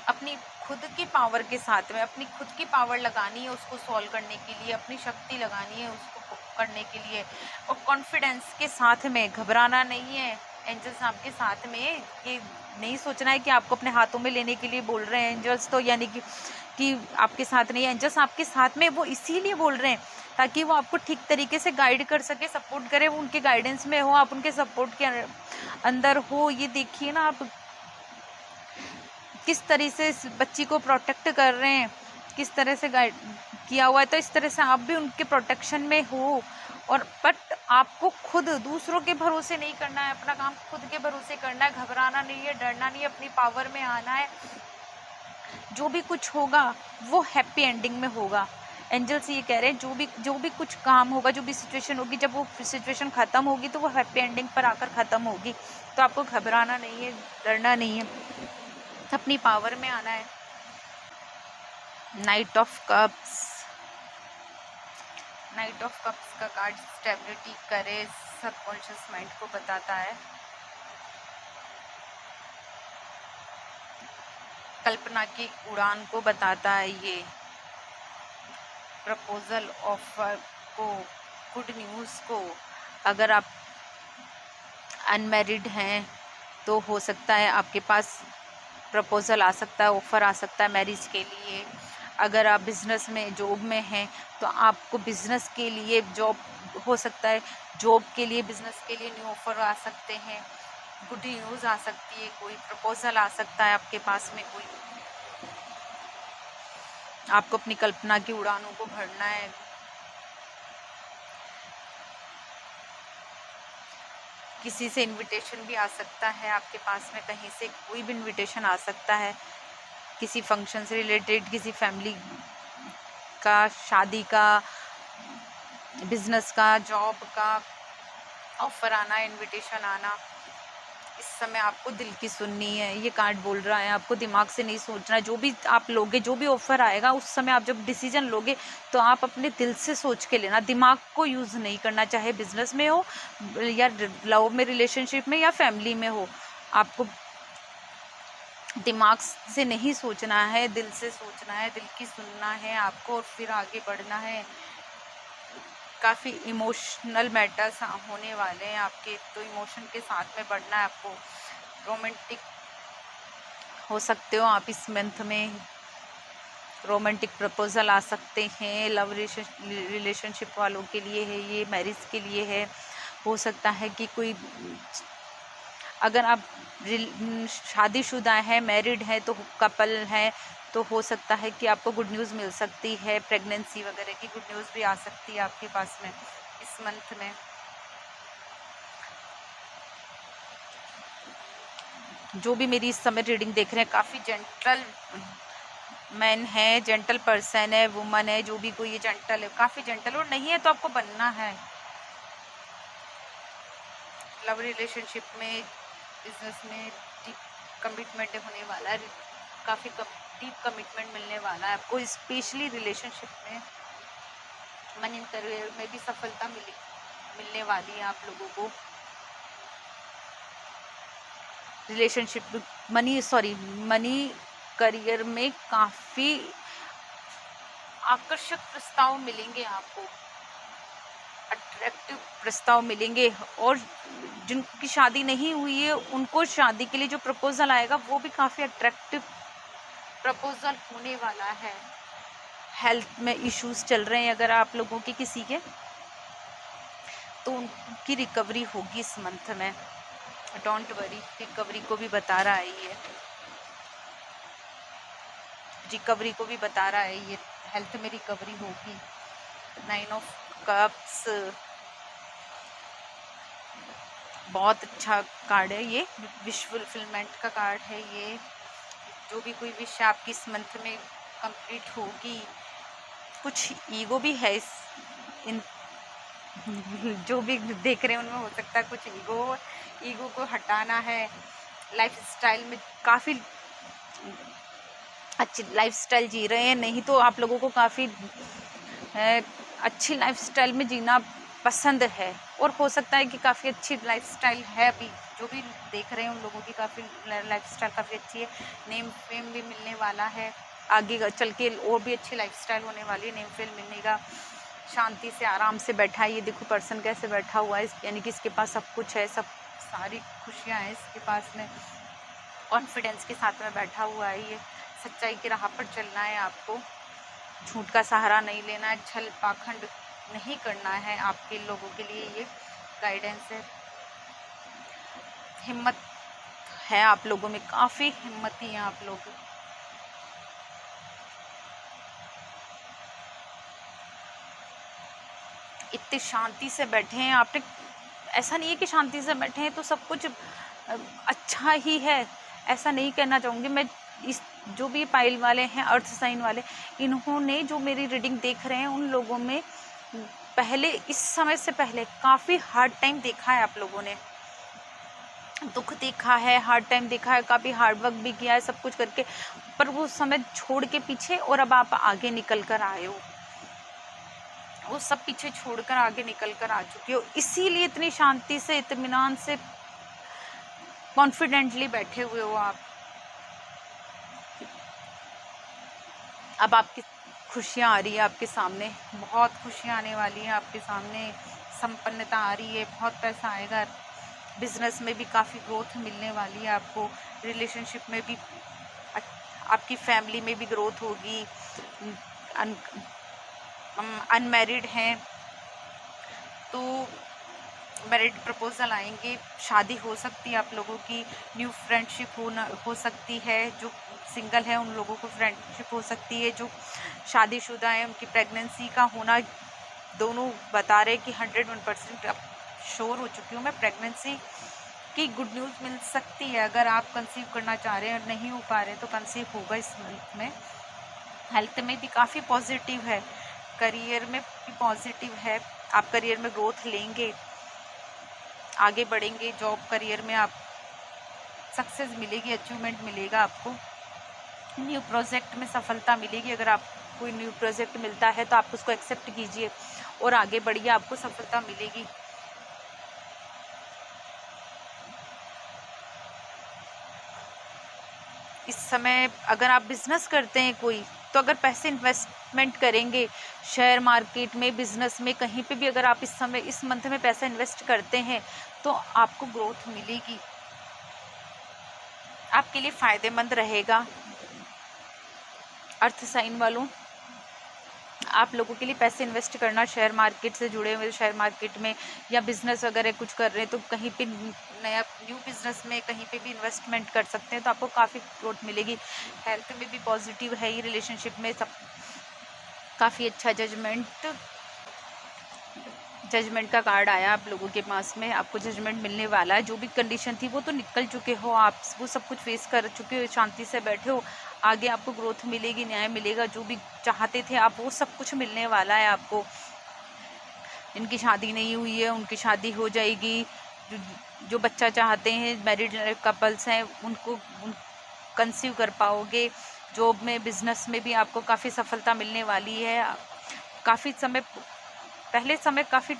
Speaker 1: अपनी खुद की पावर के साथ में अपनी खुद की पावर लगानी है उसको सॉल्व करने के लिए, अपनी शक्ति लगानी है उसको करने के लिए, और कॉन्फिडेंस के साथ में, घबराना नहीं है। एंजल्स आपके साथ में, ये नहीं सोचना है कि आपको अपने हाथों में लेने के लिए बोल रहे हैं एंजल्स, तो यानी कि आपके साथ नहीं है। एंजल्स आपके साथ में वो इसीलिए बोल रहे हैं ताकि वो आपको ठीक तरीके से गाइड कर सके, सपोर्ट करे, वो उनके गाइडेंस में हो, आप उनके सपोर्ट के अंदर हो। ये देखिए ना आप किस तरह से इस बच्ची को प्रोटेक्ट कर रहे हैं, किस तरह से गाइड किया हुआ है, तो इस तरह से आप भी उनके प्रोटेक्शन में हो। और बट आपको खुद दूसरों के भरोसे नहीं करना है, अपना काम खुद के भरोसे करना है, घबराना नहीं है, डरना नहीं है, अपनी पावर में आना है। जो भी कुछ होगा वो हैप्पी एंडिंग में होगा। एंजल्स ये कह रहे हैं जो भी कुछ काम होगा, जो भी सिचुएशन होगी, जब वो सिचुएशन ख़त्म होगी तो वो हैप्पी एंडिंग पर आकर ख़त्म होगी। तो आपको घबराना नहीं है, डरना नहीं है, अपनी पावर में आना है। नाइट ऑफ कप्स का कार्ड स्टेबिलिटी करे, सबकॉन्शियस माइंड को बताता है, कल्पना की उड़ान को बताता है। ये प्रपोजल ऑफर को, गुड न्यूज़ को, अगर आप अनमैरिड हैं तो हो सकता है आपके पास प्रपोज़ल आ सकता है, ऑफ़र आ सकता है मैरिज के लिए। अगर आप बिज़नेस में, जॉब में हैं तो आपको बिज़नेस के लिए जॉब हो सकता है, जॉब के लिए, बिज़नेस के लिए न्यू ऑफ़र आ सकते हैं, गुड न्यूज़ आ सकती है, कोई प्रपोज़ल आ सकता है आपके पास में, कोई आपको अपनी कल्पना की उड़ानों को भरना है। किसी से इनविटेशन भी आ सकता है आपके पास में, कहीं से कोई भी इनविटेशन आ सकता है, किसी फंक्शन से रिलेटेड, किसी फैमिली का, शादी का, बिजनेस का, जॉब का ऑफर आना, इनविटेशन आना। इस समय आपको दिल की सुननी है, ये कार्ड बोल रहा है, आपको दिमाग से नहीं सोचना है। जो भी आप लोगे, जो भी ऑफर आएगा, उस समय आप जब डिसीजन लोगे तो आप अपने दिल से सोच के लेना, दिमाग को यूज़ नहीं करना, चाहे बिजनेस में हो या लव में, रिलेशनशिप में या फैमिली में हो। आपको दिमाग से नहीं सोचना है, दिल से सोचना है, दिल की सुनना है आपको, और फिर आगे बढ़ना है। काफ़ी इमोशनल मैटर्स होने वाले हैं आपके, तो इमोशन के साथ में बढ़ना है आपको। रोमांटिक हो सकते हो आप इस मंथ में, रोमांटिक प्रपोजल आ सकते हैं, लव रिलेशनशिप वालों के लिए है ये, मैरिज के लिए है। हो सकता है कि कोई, अगर आप शादीशुदा हैं, मैरिड हैं, तो कपल हैं, तो हो सकता है कि आपको गुड न्यूज़ मिल सकती है, प्रेगनेंसी वगैरह की गुड न्यूज़ भी आ सकती है आपके पास में इस मंथ में। जो भी मेरी इस समय रीडिंग देख रहे हैं, काफ़ी जेंटल मैन है, जेंटल पर्सन है, वुमन है, जो भी कोई ये जेंटल है, काफ़ी जेंटल, और नहीं है तो आपको बनना है। लव रिलेशनशिप में, बिजनेस में डीप कमिटमेंट होने वाला है, काफ़ी डीप कमिटमेंट मिलने वाला है आपको, स्पेशली रिलेशनशिप में। मनी करियर में भी सफलता मिलने वाली है आप लोगों को। रिलेशनशिप, मनी करियर में काफ़ी आकर्षक प्रस्ताव मिलेंगे आपको, अट्रैक्टिव प्रस्ताव मिलेंगे। और जिनकी शादी नहीं हुई है उनको शादी के लिए जो प्रपोजल आएगा वो भी काफ़ी अट्रैक्टिव प्रपोजल होने वाला है। हेल्थ में इश्यूज चल रहे हैं अगर आप लोगों के किसी के, तो उनकी रिकवरी होगी इस मंथ में। डोंट वरी, रिकवरी को भी बता रहा है ये, रिकवरी को भी बता रहा है ये, हेल्थ में रिकवरी होगी। 9 ऑफ कप्स बहुत अच्छा कार्ड है ये, विश फुलफिलमेंट का कार्ड है ये। जो भी कोई विश आपकी इस मंथ में कंप्लीट होगी। कुछ ईगो भी है इस इन जो भी देख रहे हैं उनमें हो सकता है कुछ ईगो को हटाना है। लाइफ स्टाइल में काफ़ी अच्छी लाइफ स्टाइल जी रहे हैं, नहीं तो आप लोगों को काफ़ी अच्छी लाइफ स्टाइल में जीना पसंद है, और हो सकता है कि काफ़ी अच्छी लाइफ स्टाइल है। अभी जो भी देख रहे हैं उन लोगों की काफ़ी लाइफ स्टाइल काफ़ी अच्छी है। नेम फेम भी मिलने वाला है, आगे चल के और भी अच्छी लाइफ स्टाइल होने वाली है। नेम फेम मिलने का, शांति से आराम से बैठा है। ये देखो पर्सन कैसे बैठा हुआ है, यानी कि इसके पास सब कुछ है, सब सारी खुशियाँ हैं इसके पास में, कॉन्फिडेंस के साथ में बैठा हुआ है। ये सच्चाई की राह पर चलना है आपको, झूठ का सहारा नहीं लेना है, छल पाखंड नहीं करना है। आपके लोगों के लिए ये गाइडेंस है। हिम्मत है आप लोगों में, काफ़ी हिम्मती हैं आप लोग। इतनी शांति से बैठे हैं आपने, ऐसा नहीं है कि शांति से बैठे हैं तो सब कुछ अच्छा ही है, ऐसा नहीं कहना चाहूँगी मैं। इस जो भी पाइल वाले हैं, अर्थ साइन वाले, इन्होंने जो मेरी रीडिंग देख रहे हैं उन लोगों में पहले, इस समय से पहले काफ़ी हार्ड टाइम देखा है आप लोगों ने, दुख देखा है, हार्ड टाइम देखा है, काफ़ी हार्ड वर्क भी किया है सब कुछ करके, पर वो समय छोड़ के पीछे, और अब आप आगे निकल कर आए हो, वो सब पीछे छोड़कर आगे निकल कर आ चुके हो। इसीलिए इतनी शांति से, इत्मीनान से, कॉन्फिडेंटली बैठे हुए हो आप। अब आपकी खुशियाँ आ रही है आपके सामने, बहुत खुशियाँ आने वाली हैं आपके सामने, संपन्नता आ रही है, बहुत पैसा आएगा। बिजनेस में भी काफ़ी ग्रोथ मिलने वाली है आपको, रिलेशनशिप में भी, आपकी फैमिली में भी ग्रोथ होगी। अनमैरिड हैं तो मैरिड प्रपोजल आएंगे, शादी हो सकती है आप लोगों की, न्यू फ्रेंडशिप हो सकती है। जो सिंगल है उन लोगों को फ्रेंडशिप हो सकती है, जो शादीशुदा है उनकी प्रेगनेंसी का होना, दोनों बता रहे कि 101% अब श्योर हो चुकी हूँ मैं, प्रेगनेंसी की गुड न्यूज़ मिल सकती है। अगर आप कंसीव करना चाह रहे हैं और नहीं हो पा रहे तो कंसीव होगा इस मंथ में। हेल्थ में भी काफ़ी पॉजिटिव है, करियर में भी पॉजिटिव है, आप करियर में ग्रोथ लेंगे, आगे बढ़ेंगे। जॉब करियर में आप सक्सेस मिलेगी, अचीवमेंट मिलेगा आपको। न्यू प्रोजेक्ट में सफलता मिलेगी। अगर आप कोई न्यू प्रोजेक्ट मिलता है तो आप उसको एक्सेप्ट कीजिए और आगे बढ़िए, आपको सफलता मिलेगी। इस समय अगर आप बिजनेस करते हैं कोई, तो अगर पैसे इन्वेस्टमेंट करेंगे शेयर मार्केट में, बिजनेस में, कहीं पे भी अगर आप इस समय इस मंथ में पैसा इन्वेस्ट करते हैं तो आपको ग्रोथ मिलेगी, आपके लिए फ़ायदेमंद रहेगा। अर्थ साइन वालों, आप लोगों के लिए पैसे इन्वेस्ट करना, शेयर मार्केट से जुड़े हुए, शेयर मार्केट में या बिजनेस वगैरह कुछ कर रहे हैं तो कहीं पे नया न्यू बिजनेस में कहीं पे भी इन्वेस्टमेंट कर सकते हैं तो आपको काफ़ी ग्रोथ मिलेगी। हेल्थ में भी पॉजिटिव है ही, रिलेशनशिप में सब काफ़ी अच्छा जजमेंट का कार्ड आया आप लोगों के पास में, आपको जजमेंट मिलने वाला है। जो भी कंडीशन थी वो तो निकल चुके हो आप, वो सब कुछ फेस कर चुके हो, शांति से बैठे हो, आगे आपको ग्रोथ मिलेगी, न्याय मिलेगा, जो भी चाहते थे आप वो सब कुछ मिलने वाला है आपको। जिनकी शादी नहीं हुई है उनकी शादी हो जाएगी, जो बच्चा चाहते हैं, मैरिड कपल्स हैं, उनको कंसीव कर पाओगे। जॉब में, बिजनेस में भी आपको काफ़ी सफलता मिलने वाली है। काफ़ी समय पहले समय काफ़ी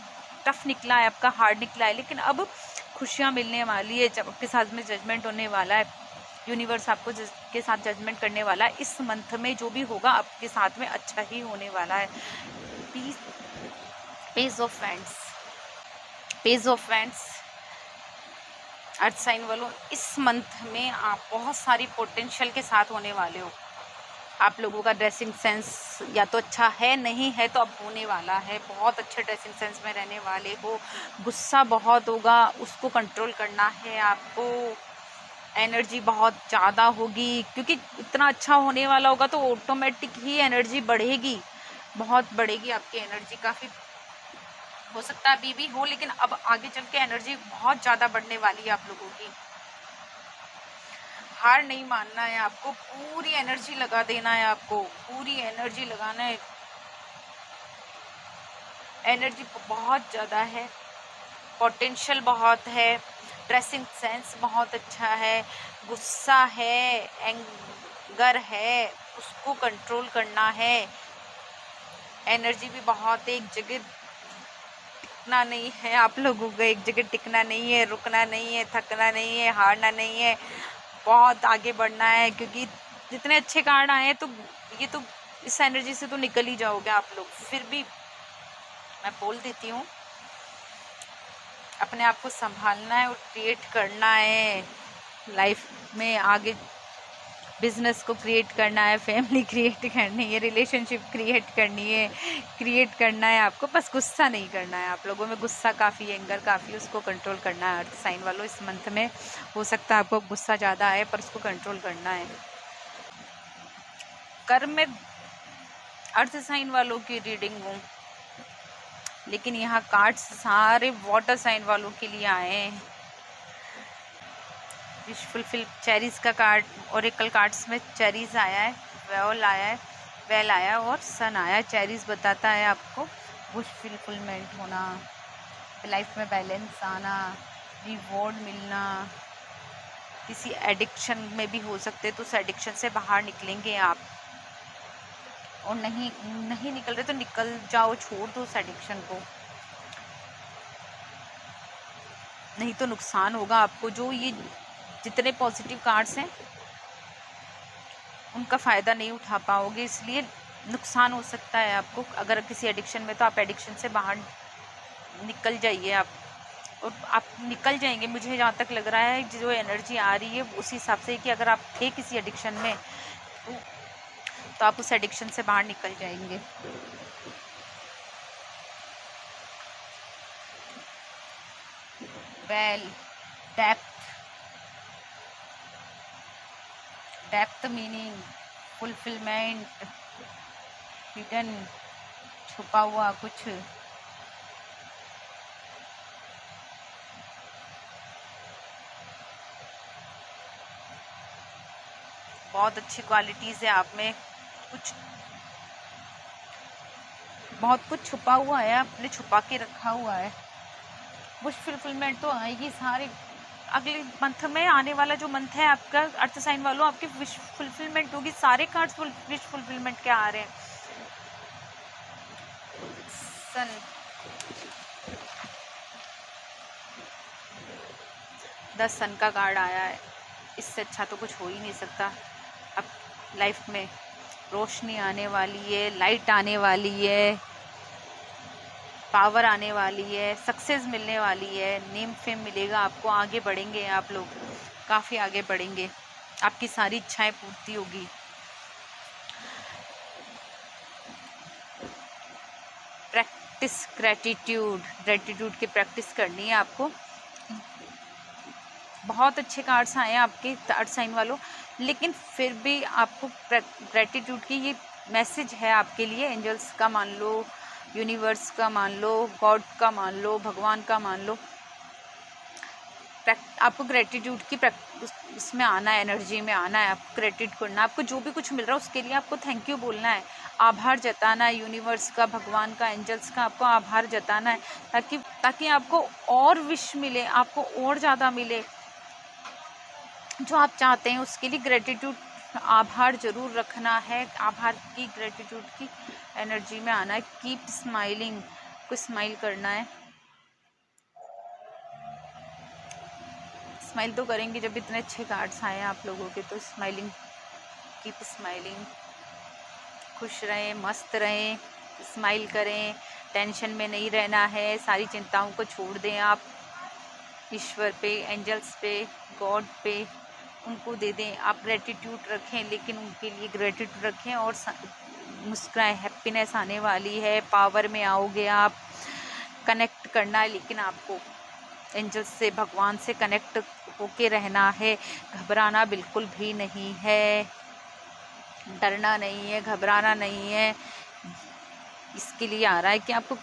Speaker 1: टफ निकला है, आपका हार्ड निकला है, लेकिन अब खुशियाँ मिलने वाली है, जब आपके साथ में जजमेंट होने वाला है, यूनिवर्स आपको के साथ जजमेंट करने वाला है। इस मंथ में जो भी होगा आपके साथ में अच्छा ही होने वाला है। Page of friends, page of friends earth sign वालों, इस मंथ में आप बहुत सारी पोटेंशियल के साथ होने वाले हो। आप लोगों का ड्रेसिंग सेंस या तो अच्छा है, नहीं है तो अब होने वाला है। बहुत अच्छे ड्रेसिंग सेंस में रहने वाले हो। गुस्सा बहुत होगा, उसको कंट्रोल करना है आपको। एनर्जी बहुत ज़्यादा होगी, क्योंकि इतना अच्छा होने वाला होगा तो ऑटोमेटिक ही एनर्जी बढ़ेगी, बहुत बढ़ेगी आपकी एनर्जी। काफ़ी हो सकता है अभी भी हो, लेकिन अब आगे चल के एनर्जी बहुत ज़्यादा बढ़ने वाली है आप लोगों की। हार नहीं मानना है आपको, पूरी एनर्जी लगा देना है आपको, पूरी एनर्जी लगाना है। एनर्जी बहुत ज़्यादा है, पोटेंशियल बहुत है, ड्रेसिंग सेंस बहुत अच्छा है, गुस्सा है, एंगर है, उसको कंट्रोल करना है। एनर्जी भी बहुत, एक जगह टिकना नहीं है आप लोगों को, एक जगह टिकना नहीं है, रुकना नहीं है, थकना नहीं है, हारना नहीं है, बहुत आगे बढ़ना है। क्योंकि जितने अच्छे कार्ड आए हैं तो ये तो इस एनर्जी से तो निकल ही जाओगे आप लोग। फिर भी मैं बोल देती हूँ, अपने आप को संभालना है और क्रिएट करना है लाइफ में आगे। बिजनेस को क्रिएट करना है, फैमिली क्रिएट करनी है, रिलेशनशिप क्रिएट करनी है, क्रिएट करना है आपको। बस गुस्सा नहीं करना है आप लोगों में, गुस्सा काफ़ी, एंगर काफ़ी, उसको कंट्रोल करना है। अर्थ साइन वालों, इस मंथ में हो सकता है आपको गुस्सा ज़्यादा आए, पर उसको कंट्रोल करना है। कर्म में अर्थ साइन वालों की रीडिंग हूँ, लेकिन यहाँ कार्ड्स सारे वाटर साइन वालों के लिए आए हैं। विश फुलफिल चेरीज का कार्ड, ओरेकल कार्ड्स में चेरीज आया है, वेल आया है, वेल आया और सन आया। चेरीज बताता है आपको विश फुलफिलमेंट होना, लाइफ में बैलेंस आना, रिवॉर्ड मिलना। किसी एडिक्शन में भी हो सकते, तो उस एडिक्शन से बाहर निकलेंगे आप, और नहीं निकल रहे तो निकल जाओ, छोड़ दो उस एडिक्शन को, नहीं तो नुकसान होगा आपको। जो ये जितने पॉजिटिव कार्ड्स हैं उनका फ़ायदा नहीं उठा पाओगे, इसलिए नुकसान हो सकता है आपको। अगर किसी एडिक्शन में, तो आप एडिक्शन से बाहर निकल जाइए आप, और आप निकल जाएंगे। मुझे जहाँ तक लग रहा है, जो एनर्जी आ रही है उसी हिसाब से कि अगर आप थे किसी एडिक्शन में तो आप उस एडिक्शन से बाहर निकल जाएंगे। Well, depth meaning, fulfilment, hidden, छुपा हुआ कुछ, बहुत अच्छी क्वालिटीज़ है आप में, कुछ बहुत कुछ छुपा हुआ है, आपने छुपा के रखा हुआ है। विश फुलफिलमेंट तो आएगी सारे अगले मंथ में। आने वाला जो मंथ है आपका अर्थ साइन वालों, आपकी विश फुलफिलमेंट होगी। सारे कार्ड्स विश फुलफिलमेंट के आ रहे हैं। सन, 10 सन का कार्ड आया है, इससे अच्छा तो कुछ हो ही नहीं सकता। अब लाइफ में रोशनी आने वाली है, लाइट आने वाली है, पावर आने वाली है, सक्सेस मिलने वाली है, नेम फेम मिलेगा आपको, आगे बढ़ेंगे आप लोग, काफ़ी आगे बढ़ेंगे, आपकी सारी इच्छाएं पूर्ति होगी। प्रैक्टिस ग्रेटिट्यूड की प्रैक्टिस करनी है आपको। बहुत अच्छे कार्ड्स आए हैं आपके अर्थ साइन वालों, लेकिन फिर भी आपको ग्रेटिट्यूड की ये मैसेज है आपके लिए। एंजल्स का मान लो, यूनिवर्स का मान लो, गॉड का मान लो, भगवान का मान लो, आपको ग्रेटिट्यूड की उसमें आना है, एनर्जी में आना है। आपको ग्रेटिट्यूड करना, आपको जो भी कुछ मिल रहा है उसके लिए आपको थैंक यू बोलना है, आभार जताना है। यूनिवर्स का, भगवान का, एंजल्स का आपको आभार जताना है, ताकि आपको और विश मिले, आपको और ज़्यादा मिले जो आप चाहते हैं। उसके लिए ग्रेटिट्यूड, आभार ज़रूर रखना है, आभार की, ग्रेटिट्यूड की एनर्जी में आना है। कीप स्माइलिंग, को स्माइल करना है। स्माइल तो करेंगे जब इतने अच्छे कार्ड्स आए हैं आप लोगों के। तो स्माइलिंग, कीप स्माइलिंग, खुश रहें, मस्त रहें, स्माइल करें, टेंशन में नहीं रहना है, सारी चिंताओं को छोड़ दें आप ईश्वर पे, एंजल्स पे, गॉड पे, उनको दे दें। आप ग्रेटिट्यूड रखें, लेकिन उनके लिए ग्रेटिट्यूड रखें और मुस्कुराएं। हैप्पीनेस आने वाली है, पावर में आओगे आप। कनेक्ट करना है लेकिन आपको एंजल्स से, भगवान से कनेक्ट होके रहना है। घबराना बिल्कुल भी नहीं है, डरना नहीं है, घबराना नहीं है। इसके लिए आ रहा है कि आपको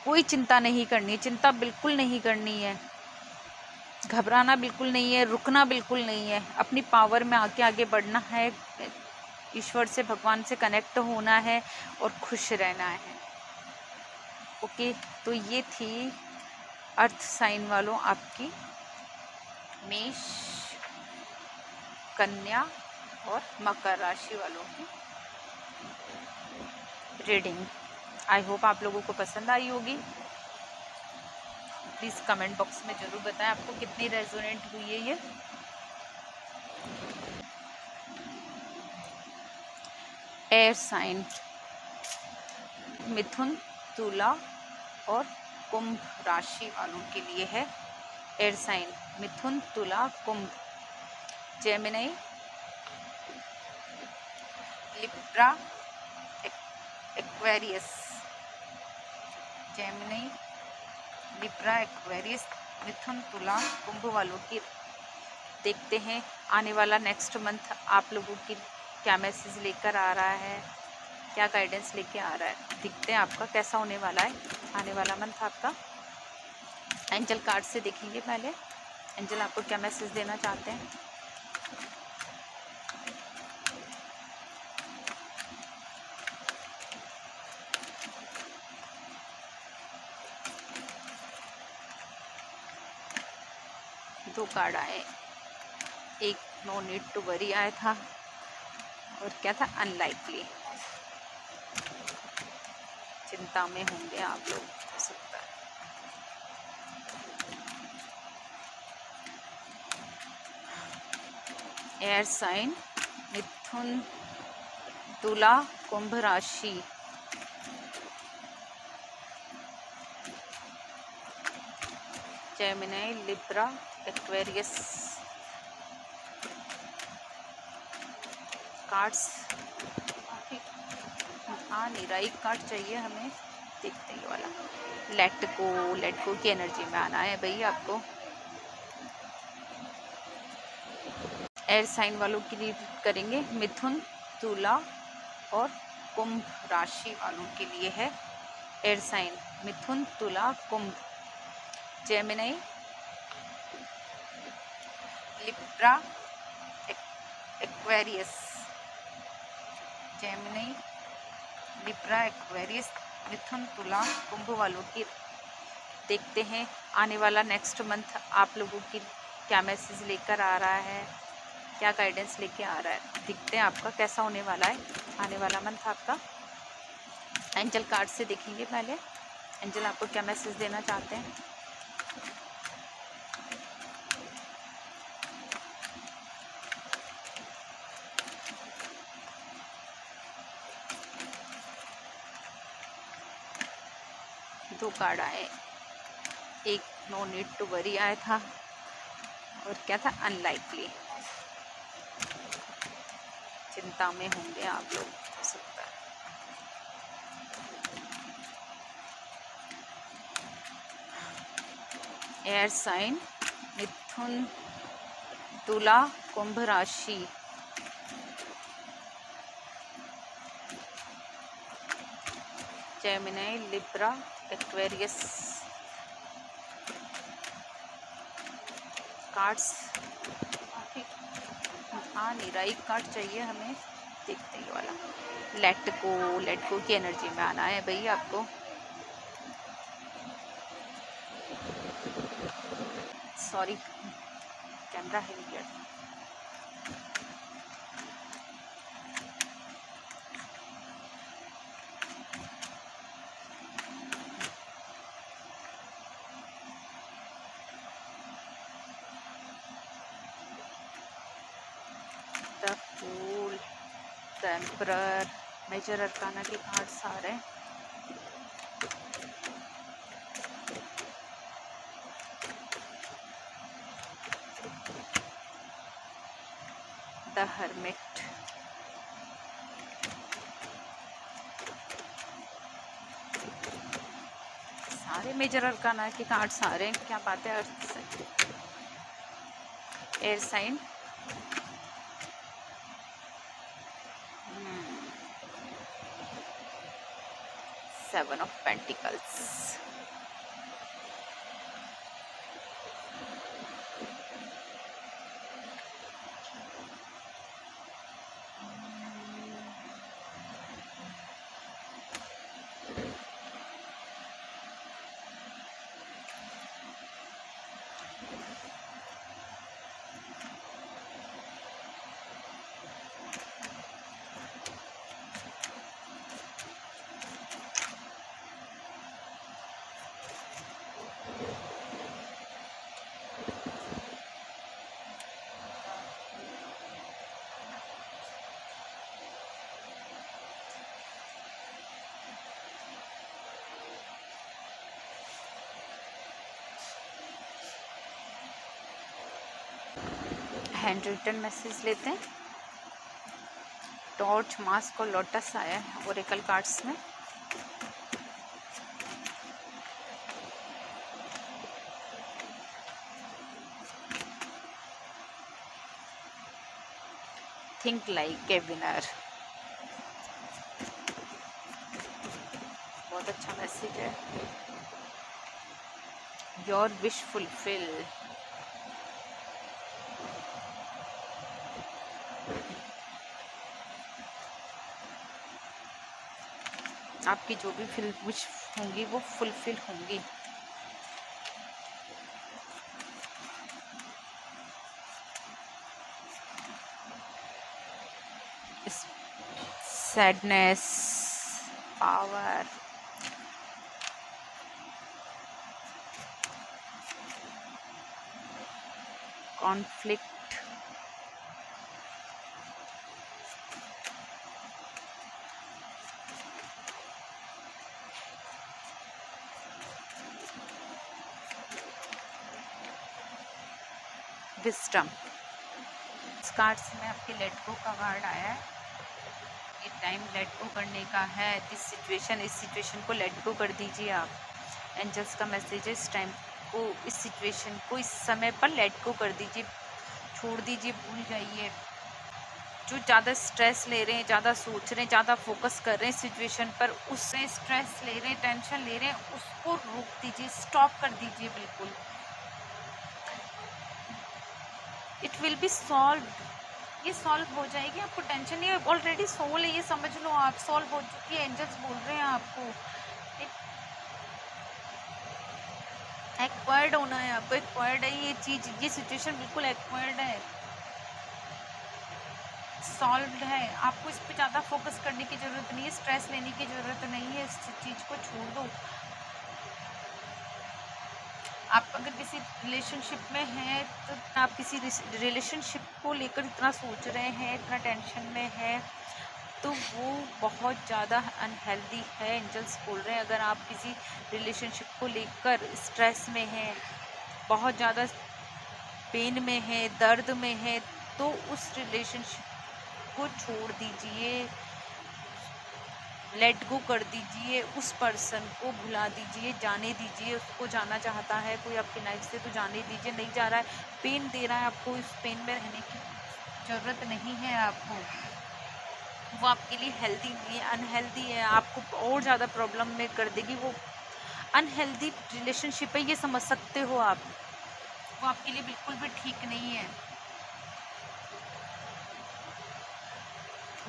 Speaker 1: कोई चिंता नहीं करनी, चिंता बिल्कुल नहीं करनी है, घबराना बिल्कुल नहीं है, रुकना बिल्कुल नहीं है। अपनी पावर में आके आगे बढ़ना है, ईश्वर से, भगवान से कनेक्ट होना है और खुश रहना है। ओके, तो ये थी अर्थ साइन वालों आपकी मेष, कन्या और मकर राशि वालों की रीडिंग। आई होप आप लोगों को पसंद आई होगी। प्लीज़ कमेंट बॉक्स में ज़रूर बताएं आपको कितनी रेजोनेंट हुई है ये। एयर साइन मिथुन, तुला और कुंभ राशि वालों के लिए है। एयर साइन मिथुन, तुला, कुंभ, Gemini, Libra, Aquarius, Gemini, Libra, Aquarius, मिथुन, तुला, कुंभ वालों की। देखते हैं आने वाला नेक्स्ट मंथ आप लोगों की क्या मैसेज लेकर आ रहा है, क्या गाइडेंस लेके आ रहा है। देखते हैं आपका कैसा होने वाला है आने वाला मंथ आपका। एंजल कार्ड से देखेंगे पहले, एंजल आपको क्या मैसेज देना चाहते हैं। दो कार्ड आए, एक नो नीड टू वरी आया था और क्या था, अनलाइकली। चिंता में होंगे आप लोग, हो सकता है। एयर साइन मिथुन, तुला, कुंभ राशि, जेमिनी, लिब्रा, एक्वेरियस। कार्ड्स आ नहीं रहा, एक कार्ड चाहिए हमें। देखते हैं ये वाला, लेट गो की एनर्जी में आना है भाई आपको। एयर साइन वालों की रीड करेंगे, मिथुन, तुला और कुंभ राशि वालों के लिए है। एयर साइन मिथुन, तुला, कुंभ, Gemini, Libra, Aquarius, Gemini, Libra, Aquarius, मिथुन, तुला, कुंभ वालों की। देखते हैं आने वाला नेक्स्ट मंथ आप लोगों की क्या मैसेज लेकर आ रहा है, क्या गाइडेंस लेके आ रहा है। देखते हैं आपका कैसा होने वाला है आने वाला मंथ आपका। एंजल कार्ड से देखेंगे पहले, एंजल आपको क्या मैसेज देना चाहते हैं। दो कार्ड आए, एक नो नीड टू वरी आया था और क्या था, अनलाइकली। चिंता में होंगे आप लोग, हो सकता है। एयर साइन मिथुन, तुला, कुंभ राशि, जेमिनी, लिब्रा, एक्वेरियस। कार्ड्स आ नहीं रहा, एक कार्ड चाहिए हमें। देखते हैं ये वाला, लेट गो की एनर्जी में आना है भाई आपको। सॉरी, कैमरा हिल गया। Fool, the emperor, major arcana के कार्ड्स आ रहे हैं। द हर्मिट, सारे मेजर अरकाना के कार्ड्स आ रहे हैं। क्या बात है। Air sign, seven of pentacles, hand written message लेते हैं। टॉर्च, मास्क और लोटस आया है ओरेकल कार्ड्स में। थिंक लाइक ए विनर, बहुत अच्छा मैसेज है। योर विश फुलफिल, आपकी जो भी विश होंगी वो फुलफिल होंगी। Sadness, power, conflict, wisdom. इस कार्ड्स में आपके लेट गो का कार्ड आया है। ये टाइम लेट गो करने का है। इस सिचुएशन को लेट गो कर दीजिए आप। एंजल्स का मैसेज है, इस टाइम को, इस सिचुएशन को इस समय पर लेट गो कर दीजिए, छोड़ दीजिए, भूल जाइए। जो ज़्यादा स्ट्रेस ले रहे हैं, ज़्यादा सोच रहे हैं, ज़्यादा फोकस कर रहे हैं सिचुएशन पर, उससे स्ट्रेस ले रहे हैं, टेंशन ले रहे हैं, उसको रोक दीजिए, स्टॉप कर दीजिए बिल्कुल। इट विल बी सॉल्व, ये सॉल्व हो जाएगी। आपको टेंशन, ये ऑलरेडी सोल है, ये समझ लो आप, सॉल्व हो चुकी है। एंजल्स बोल रहे हैं आपको एक्वायर्ड होना है, आपको एक्वायर्ड है ये चीज़, ये सिचुएशन बिल्कुल एक्वायर्ड है, सॉल्व्ड है। आपको इस पे ज़्यादा फोकस करने की ज़रूरत नहीं है, स्ट्रेस लेने की ज़रूरत नहीं है, इस चीज़ को छोड़ दो। आप अगर किसी रिलेशनशिप में हैं तो आप किसी रिलेशनशिप को लेकर इतना सोच रहे हैं, इतना टेंशन में है, तो वो बहुत ज़्यादा अनहेल्दी है। एंजल्स बोल रहे हैं अगर आप किसी रिलेशनशिप को लेकर स्ट्रेस में हैं, बहुत ज़्यादा पेन में है, दर्द में है, तो उस रिलेशनशिप को छोड़ दीजिए, लेट गो कर दीजिए, उस पर्सन को भुला दीजिए, जाने दीजिए। उसको जाना चाहता है कोई आपकी लाइफ से तो जाने दीजिए, नहीं जा रहा है, पेन दे रहा है आपको, इस पेन में रहने की ज़रूरत नहीं है आपको, वो आपके लिए हेल्दी नहीं है, अनहेल्दी है, आपको और ज़्यादा प्रॉब्लम में कर देगी। वो अनहेल्दी रिलेशनशिप है, ये समझ सकते हो आप, वो आपके लिए बिल्कुल भी ठीक नहीं है।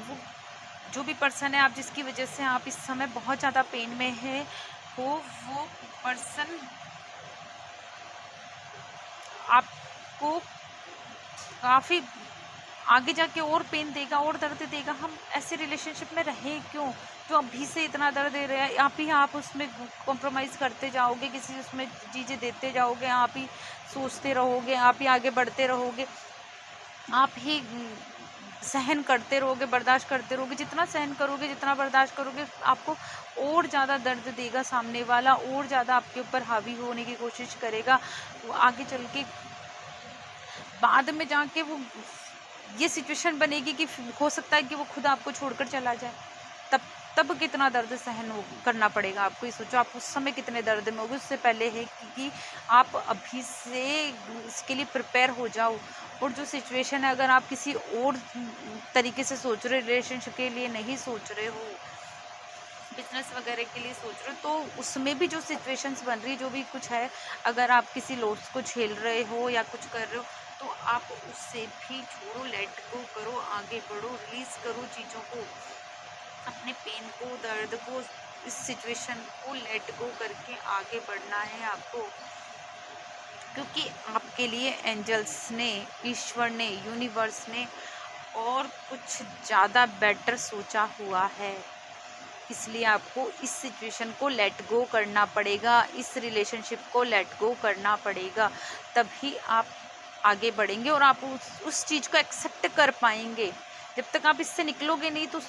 Speaker 1: वो जो भी पर्सन है, आप जिसकी वजह से आप इस समय बहुत ज़्यादा पेन में है हो, वो पर्सन आपको काफ़ी आगे जाके और पेन देगा और दर्द देगा। हम ऐसे रिलेशनशिप में रहे क्यों, जो अभी से इतना दर्द दे रहे हैं। आप उसमें कॉम्प्रोमाइज़ करते जाओगे, किसी उसमें चीज़ें देते जाओगे, आप ही सोचते रहोगे, आप ही आगे बढ़ते रहोगे, आप ही सहन करते रहोगे, बर्दाश्त करते रहोगे, जितना सहन करोगे, जितना बर्दाश्त करोगे, आपको और ज़्यादा दर्द देगा सामने वाला, और ज़्यादा आपके ऊपर हावी होने की कोशिश करेगा। वो आगे चल के बाद में जाके वो ये सिचुएशन बनेगी कि हो सकता है कि वो खुद आपको छोड़कर चला जाए। तब तब कितना दर्द सहन हो करना पड़ेगा आपको, ये सोचो। आप उस समय कितने दर्द में होगे। उससे पहले है कि आप अभी से इसके लिए प्रिपेयर हो जाओ। और जो सिचुएशन है, अगर आप किसी और तरीके से सोच रहे, रिलेशनशिप के लिए नहीं सोच रहे हो, बिजनेस वगैरह के लिए सोच रहे हो, तो उसमें भी जो सिचुएशंस बन रही, जो भी कुछ है, अगर आप किसी लॉस को झेल रहे हो या कुछ कर रहे हो, तो आप उससे भी छोड़ो, लेट गो करो, आगे बढ़ो, रिलीज करो चीज़ों को, अपने पेन को, दर्द को, इस सिचुएशन को लेट गो करके आगे बढ़ना है आपको। क्योंकि आपके लिए एंजल्स ने, ईश्वर ने, यूनिवर्स ने और कुछ ज़्यादा बेटर सोचा हुआ है। इसलिए आपको इस सिचुएशन को लेट गो करना पड़ेगा, इस रिलेशनशिप को लेट गो करना पड़ेगा, तभी आप आगे बढ़ेंगे और आप उस चीज़ को एक्सेप्ट कर पाएंगे। जब तक आप इससे निकलोगे नहीं तो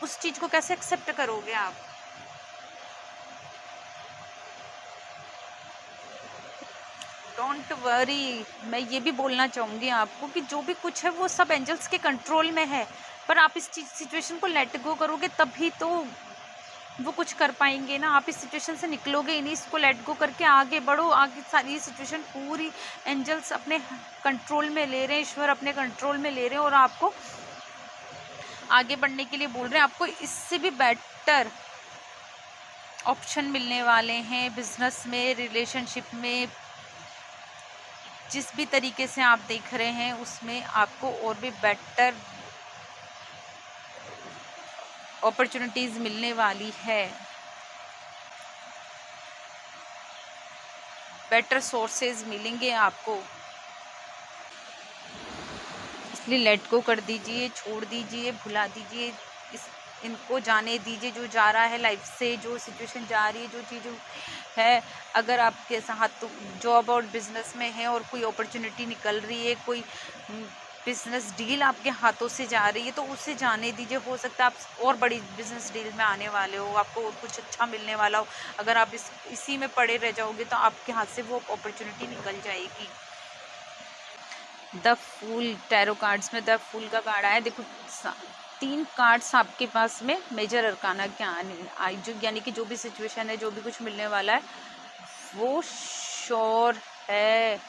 Speaker 1: उस चीज़ को कैसे एक्सेप्ट करोगे आप। डोंट वरी, मैं ये भी बोलना चाहूँगी आपको कि जो भी कुछ है वो सब एंजल्स के कंट्रोल में है, पर आप इस सिचुएशन को लेट गो करोगे तभी तो वो कुछ कर पाएंगे ना। आप इस सिचुएशन से निकलोगे ही नहीं, इसको लेट गो करके आगे बढ़ो। आगे सारी सिचुएशन पूरी एंजल्स अपने कंट्रोल में ले रहे हैं, ईश्वर अपने कंट्रोल में ले रहे हैं और आपको आगे बढ़ने के लिए बोल रहे हैं। आपको इससे भी बेटर ऑप्शन मिलने वाले हैं बिजनेस में, रिलेशनशिप में, जिस भी तरीके से आप देख रहे हैं उसमें आपको और भी बेटर अपॉर्चुनिटीज़ मिलने वाली है, बेटर सोर्सेज मिलेंगे आपको। इसलिए लेट गो कर दीजिए, छोड़ दीजिए, भुला दीजिए, इस इनको जाने दीजिए जो जा रहा है लाइफ से, जो सिचुएशन जा रही है, जो चीज़ है। अगर आपके साथ तो जॉब और बिजनेस में है और कोई अपॉर्चुनिटी निकल रही है, कोई बिजनेस डील आपके हाथों से जा रही है, तो उसे जाने दीजिए। हो सकता है आप और बड़ी बिजनेस डील में आने वाले हो, आपको और कुछ अच्छा मिलने वाला हो। अगर आप इसी में पड़े रह जाओगे तो आपके हाथ से वो अपॉर्चुनिटी निकल जाएगी। द फूल, टैरो कार्ड्स में द फूल का कार्ड आया। देखो 3 कार्ड्स आपके पास में मेजर अरकाना के आए, जो यानी कि जो भी सिचुएशन है, जो भी कुछ मिलने वाला है वो श्योर है,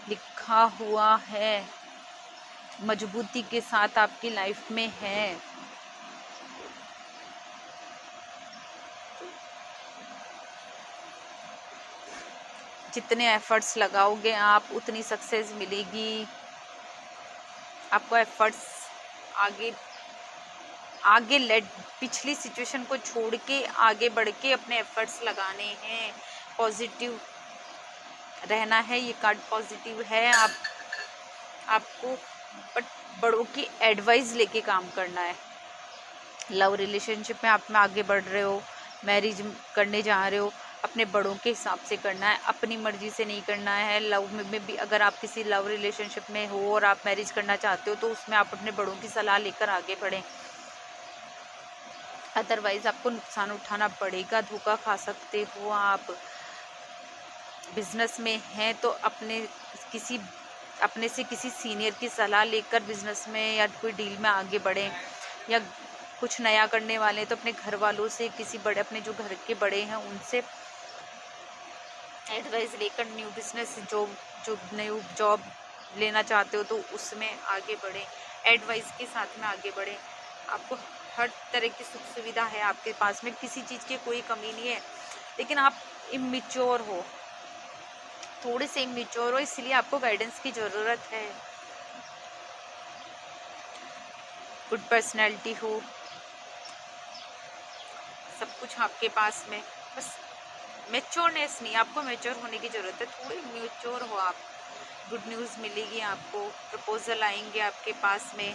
Speaker 1: लिखा हुआ है, मजबूती के साथ आपकी लाइफ में है। जितने एफर्ट्स लगाओगे आप, उतनी सक्सेस मिलेगी आपको। एफर्ट्स आगे आगे लेट पिछली सिचुएशन को छोड़ के आगे बढ़ के अपने एफर्ट्स लगाने हैं, पॉजिटिव रहना है। ये कार्ड पॉजिटिव है। आपको बट बड़ों की एडवाइस लेके काम करना है। लव रिलेशनशिप में आप में आगे बढ़ रहे हो, मैरिज करने जा रहे हो, अपने बड़ों के हिसाब से करना है, अपनी मर्जी से नहीं करना है। लव में भी अगर आप किसी लव रिलेशनशिप में हो और आप मैरिज करना चाहते हो तो उसमें आप अपने बड़ों की सलाह लेकर आगे बढ़ें, अदरवाइज आपको नुकसान उठाना पड़ेगा, धोखा खा सकते हो आप। बिजनेस में हैं तो अपने से किसी सीनियर की सलाह लेकर बिजनेस में या कोई डील में आगे बढ़ें, या कुछ नया करने वाले हैं तो अपने घर वालों से, किसी बड़े, अपने जो घर के बड़े हैं उनसे एडवाइस लेकर न्यू बिजनेस जो न्यू जॉब लेना चाहते हो तो उसमें आगे बढ़ें, एडवाइस के साथ में आगे बढ़ें। आपको हर तरह की सुख सुविधा है आपके पास में, किसी चीज़ की कोई कमी नहीं है, लेकिन आप इमेच्योर हो, थोड़े से इमेच्योर हो, इसलिए आपको गाइडेंस की ज़रूरत है। गुड पर्सनैलिटी हो, सब कुछ आपके पास में, बस मैच्योरनेस नहीं, आपको मैच्योर होने की ज़रूरत है, थोड़े मैच्योर हो आप। गुड न्यूज़ मिलेगी आपको, प्रपोजल आएंगे आपके पास में।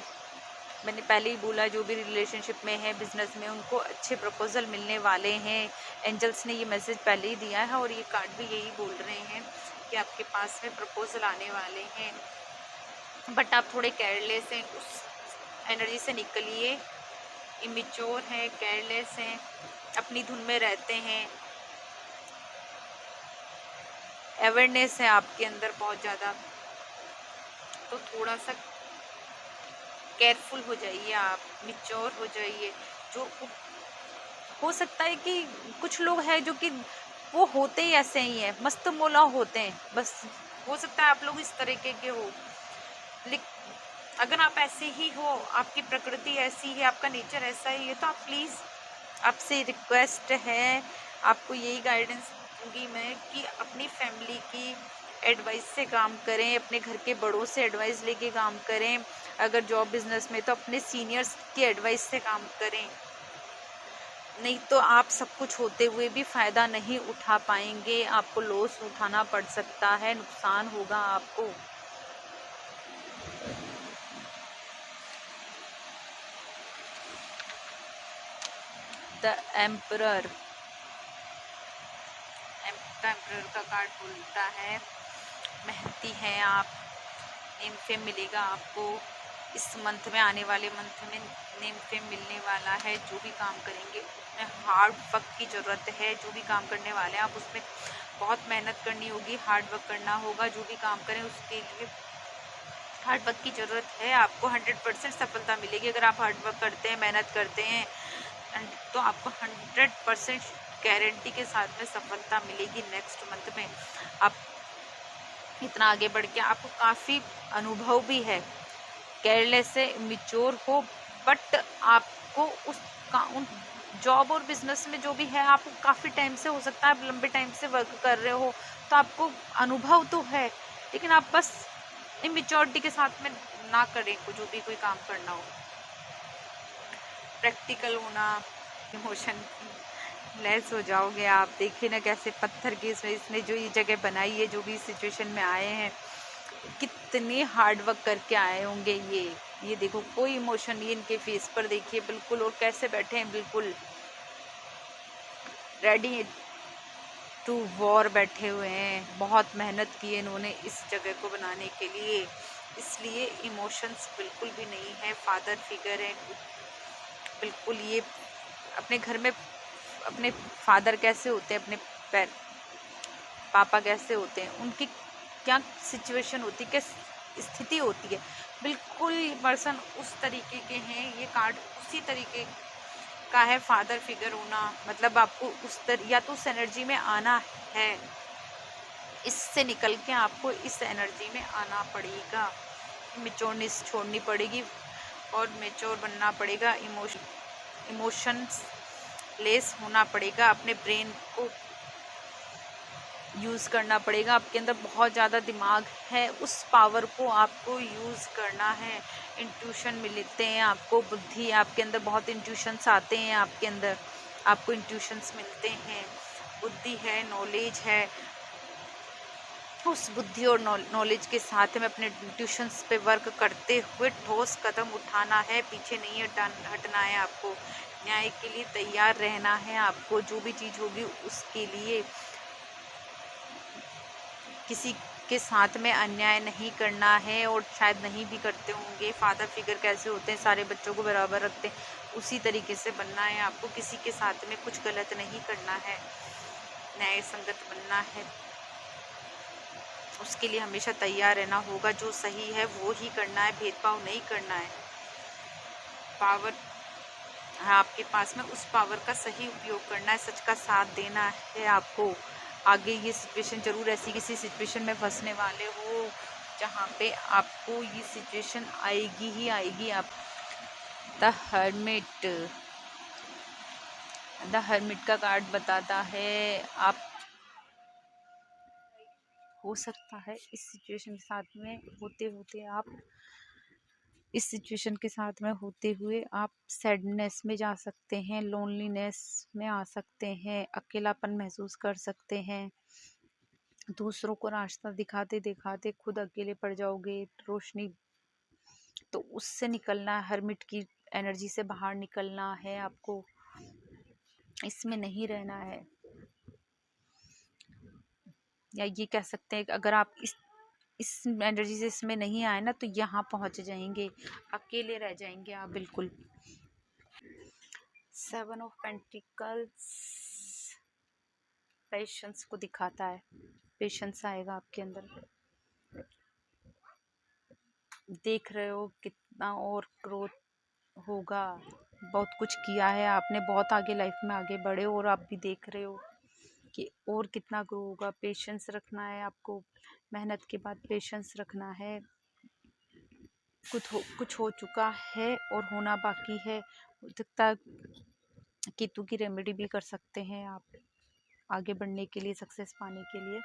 Speaker 1: मैंने पहले ही बोला, जो भी रिलेशनशिप में है, बिजनेस में, उनको अच्छे प्रपोजल मिलने वाले हैं। एंजल्स ने ये मैसेज पहले ही दिया है और ये कार्ड भी यही बोल रहे हैं कि आपके पास में प्रपोजल आने वाले हैं, बट आप थोड़े केयरलेस हैं एनर्जी से निकलिए। इमेच्योर हैं, केयरलेस हैं, अपनी धुन में रहते हैं, अवेयरनेस है आपके अंदर बहुत ज़्यादा, तो थोड़ा सा केयरफुल हो जाइए, आप मिच्योर हो जाइए। जो हो सकता है कि कुछ लोग हैं जो कि वो होते ही ऐसे ही हैं, मस्त मौला होते हैं, बस हो सकता है आप लोग इस तरीके के हो। लेकिन अगर आप ऐसे ही हो, आपकी प्रकृति ऐसी है, आपका नेचर ऐसा ही है, तो आप प्लीज़, आपसे रिक्वेस्ट है, आपको यही गाइडेंस दूंगी मैं कि अपनी फैमिली की एडवाइस से काम करें, अपने घर के बड़ों से एडवाइस लेके काम करें, अगर जॉब बिजनेस में तो अपने सीनियर्स की एडवाइस से काम करें। नहीं तो आप सब कुछ होते हुए भी फ़ायदा नहीं उठा पाएंगे, आपको लॉस उठाना पड़ सकता है, नुकसान होगा आपको। द एम्परर, द एम्परर का कार्ड बोलता है मेहनती हैं आप, नेम फेम मिलेगा आपको इस मंथ में, आने वाले मंथ में नेम फेम मिलने वाला है। जो भी काम करेंगे उसमें हार्ड वर्क की ज़रूरत है, जो भी काम करने वाले हैं आप उसमें बहुत मेहनत करनी होगी, हार्ड वर्क करना होगा। जो भी काम करें उसके लिए हार्ड वर्क की ज़रूरत है, आपको 100% सफलता मिलेगी। अगर आप हार्ड वर्क करते हैं, मेहनत करते हैं, तो आपको 100% गारंटी के साथ में सफलता मिलेगी। नेक्स्ट मंथ में आप इतना आगे बढ़ के, आपको काफ़ी अनुभव भी है, केयरलेस से मिच्योर हो, बट आपको उन जॉब और बिजनेस में जो भी है, आपको काफ़ी टाइम से, हो सकता है आप लंबे टाइम से वर्क कर रहे हो, तो आपको अनुभव तो है, लेकिन आप बस इमेच्योरिटी के साथ में ना करें जो भी कोई काम करना हो। प्रैक्टिकल होना, इमोशन लेस हो जाओगे आप। देखिए ना कैसे पत्थर की इसने जो ये जगह बनाई है, जो भी सिचुएशन में आए हैं, कितने हार्ड वर्क करके आए होंगे ये देखो कोई इमोशन नहीं इनके फेस पर, देखिए बिल्कुल, और कैसे बैठे हैं, बिल्कुल रेडी टू वॉर बैठे हुए हैं। बहुत मेहनत की है इन्होंने इस जगह को बनाने के लिए, इसलिए इमोशंस बिल्कुल भी नहीं है। फादर फिगर है बिल्कुल। ये अपने घर में अपने फादर कैसे होते हैं, अपने पापा कैसे होते हैं, उनकी क्या सिचुएशन होती है, क्या स्थिति होती है, बिल्कुल पर्सन उस तरीके के हैं। ये कार्ड उसी तरीके का है। फादर फिगर होना मतलब आपको या तो उस एनर्जी में आना है, इससे निकल के आपको इस एनर्जी में आना पड़ेगा, मेच्योरनेस छोड़नी पड़ेगी और मेच्योर बनना पड़ेगा। इमोशंस लेस होना पड़ेगा, अपने ब्रेन को यूज़ करना पड़ेगा। आपके अंदर बहुत ज़्यादा दिमाग है, उस पावर को आपको यूज़ करना है। इंट्यूशन मिलते हैं आपको, बुद्धि, आपके अंदर बहुत इंट्यूशंस आते हैं, आपके अंदर आपको इंट्यूशंस मिलते हैं, बुद्धि है, नॉलेज है। उस बुद्धि और नॉलेज के साथ में अपने इंट्यूशंस पे वर्क करते हुए ठोस कदम उठाना है, पीछे नहीं हटना है आपको। न्याय के लिए तैयार रहना है आपको, जो भी चीज़ होगी उसके लिए। किसी के साथ में अन्याय नहीं करना है, और शायद नहीं भी करते होंगे। फादर फिगर कैसे होते हैं, सारे बच्चों को बराबर रखते हैं, उसी तरीके से बनना है आपको। किसी के साथ में कुछ गलत नहीं करना है, न्याय संगत बनना है, उसके लिए हमेशा तैयार रहना होगा। जो सही है वो ही करना है, भेदभाव नहीं करना है। पावर है आपके पास में, उस पावर का सही उपयोग करना है, सच का साथ देना है आपको। आगे ये सिचुएशन जरूर ऐसी किसी सिचुएशन में फंसने वाले हो जहाँ पे आपको ये सिचुएशन आएगी ही आएगी। आप द हर्मिट, द हर्मिट का कार्ड बताता है आप, हो सकता है इस सिचुएशन के साथ में होते होते आप, इस सिचुएशन के साथ में होते हुए आप सैडनेस में जा सकते हैं, लोनलीनेस में आ सकते हैं, अकेलापन महसूस कर सकते हैं। दूसरों को रास्ता दिखाते दिखाते खुद अकेले पड़ जाओगे। रोशनी, तो उससे निकलना है, हर्मिट की एनर्जी से बाहर निकलना है आपको, इसमें नहीं रहना है। या ये कह सकते हैं कि अगर आप इस एनर्जी से इसमें नहीं आए ना तो यहाँ पहुँच जाएंगे, अकेले रह जाएंगे आप बिल्कुल। 7 ऑफ पेंटिकल्स पेशेंस को दिखाता है, पेशेंस आएगा आपके अंदर। देख रहे हो कितना और ग्रोथ होगा, बहुत कुछ किया है आपने, बहुत आगे लाइफ में आगे बढ़े हो, और आप भी देख रहे हो कि और कितना ग्रो होगा। पेशेंस रखना है आपको, मेहनत के बाद पेशेंस रखना है। कुछ हो चुका है और होना बाकी है। हो सकता है केतु की रेमेडी भी कर सकते हैं आप आगे बढ़ने के लिए, सक्सेस पाने के लिए।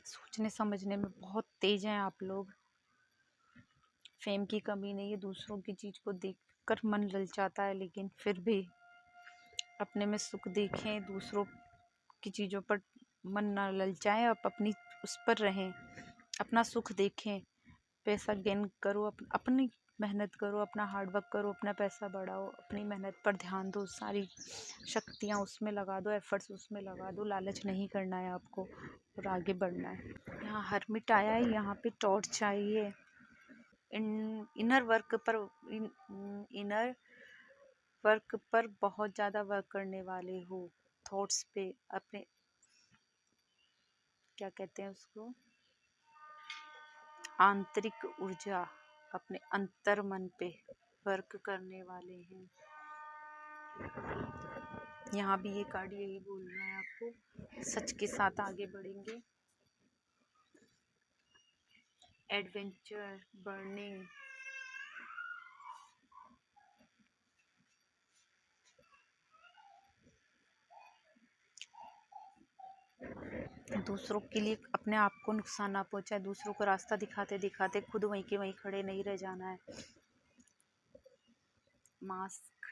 Speaker 1: सोचने समझने में बहुत तेज हैं आप लोग। फेम की कमी नहीं है, दूसरों की चीज़ को देखकर मन ललचाता है, लेकिन फिर भी अपने में सुख देखें, दूसरों की चीज़ों पर मन ना ललचाएं, आप अपनी उस पर रहें, अपना सुख देखें। पैसा गेन करो, अपनी मेहनत करो, अपना हार्डवर्क करो, अपना पैसा बढ़ाओ, अपनी मेहनत पर ध्यान दो, सारी शक्तियाँ उसमें लगा दो, एफर्ट्स उसमें लगा दो। लालच नहीं करना है आपको और आगे बढ़ना है। यहाँ हर्मिट आया है, यहाँ पे टॉर्च चाहिए। इनर वर्क पर बहुत ज़्यादा वर्क करने वाले हो। थॉट्स पे, अपने क्या कहते हैं उसको, आंतरिक ऊर्जा, अपने अंतर मन पे वर्क करने वाले हैं। यहाँ भी ये कार्ड यही बोल रहा है आपको, सच के साथ आगे बढ़ेंगे। एडवेंचर, बर्निंग, दूसरों के लिए अपने आप को नुकसान ना पहुंचाए, दूसरों को रास्ता दिखाते दिखाते खुद वहीं के वहीं खड़े नहीं रह जाना है। मास्क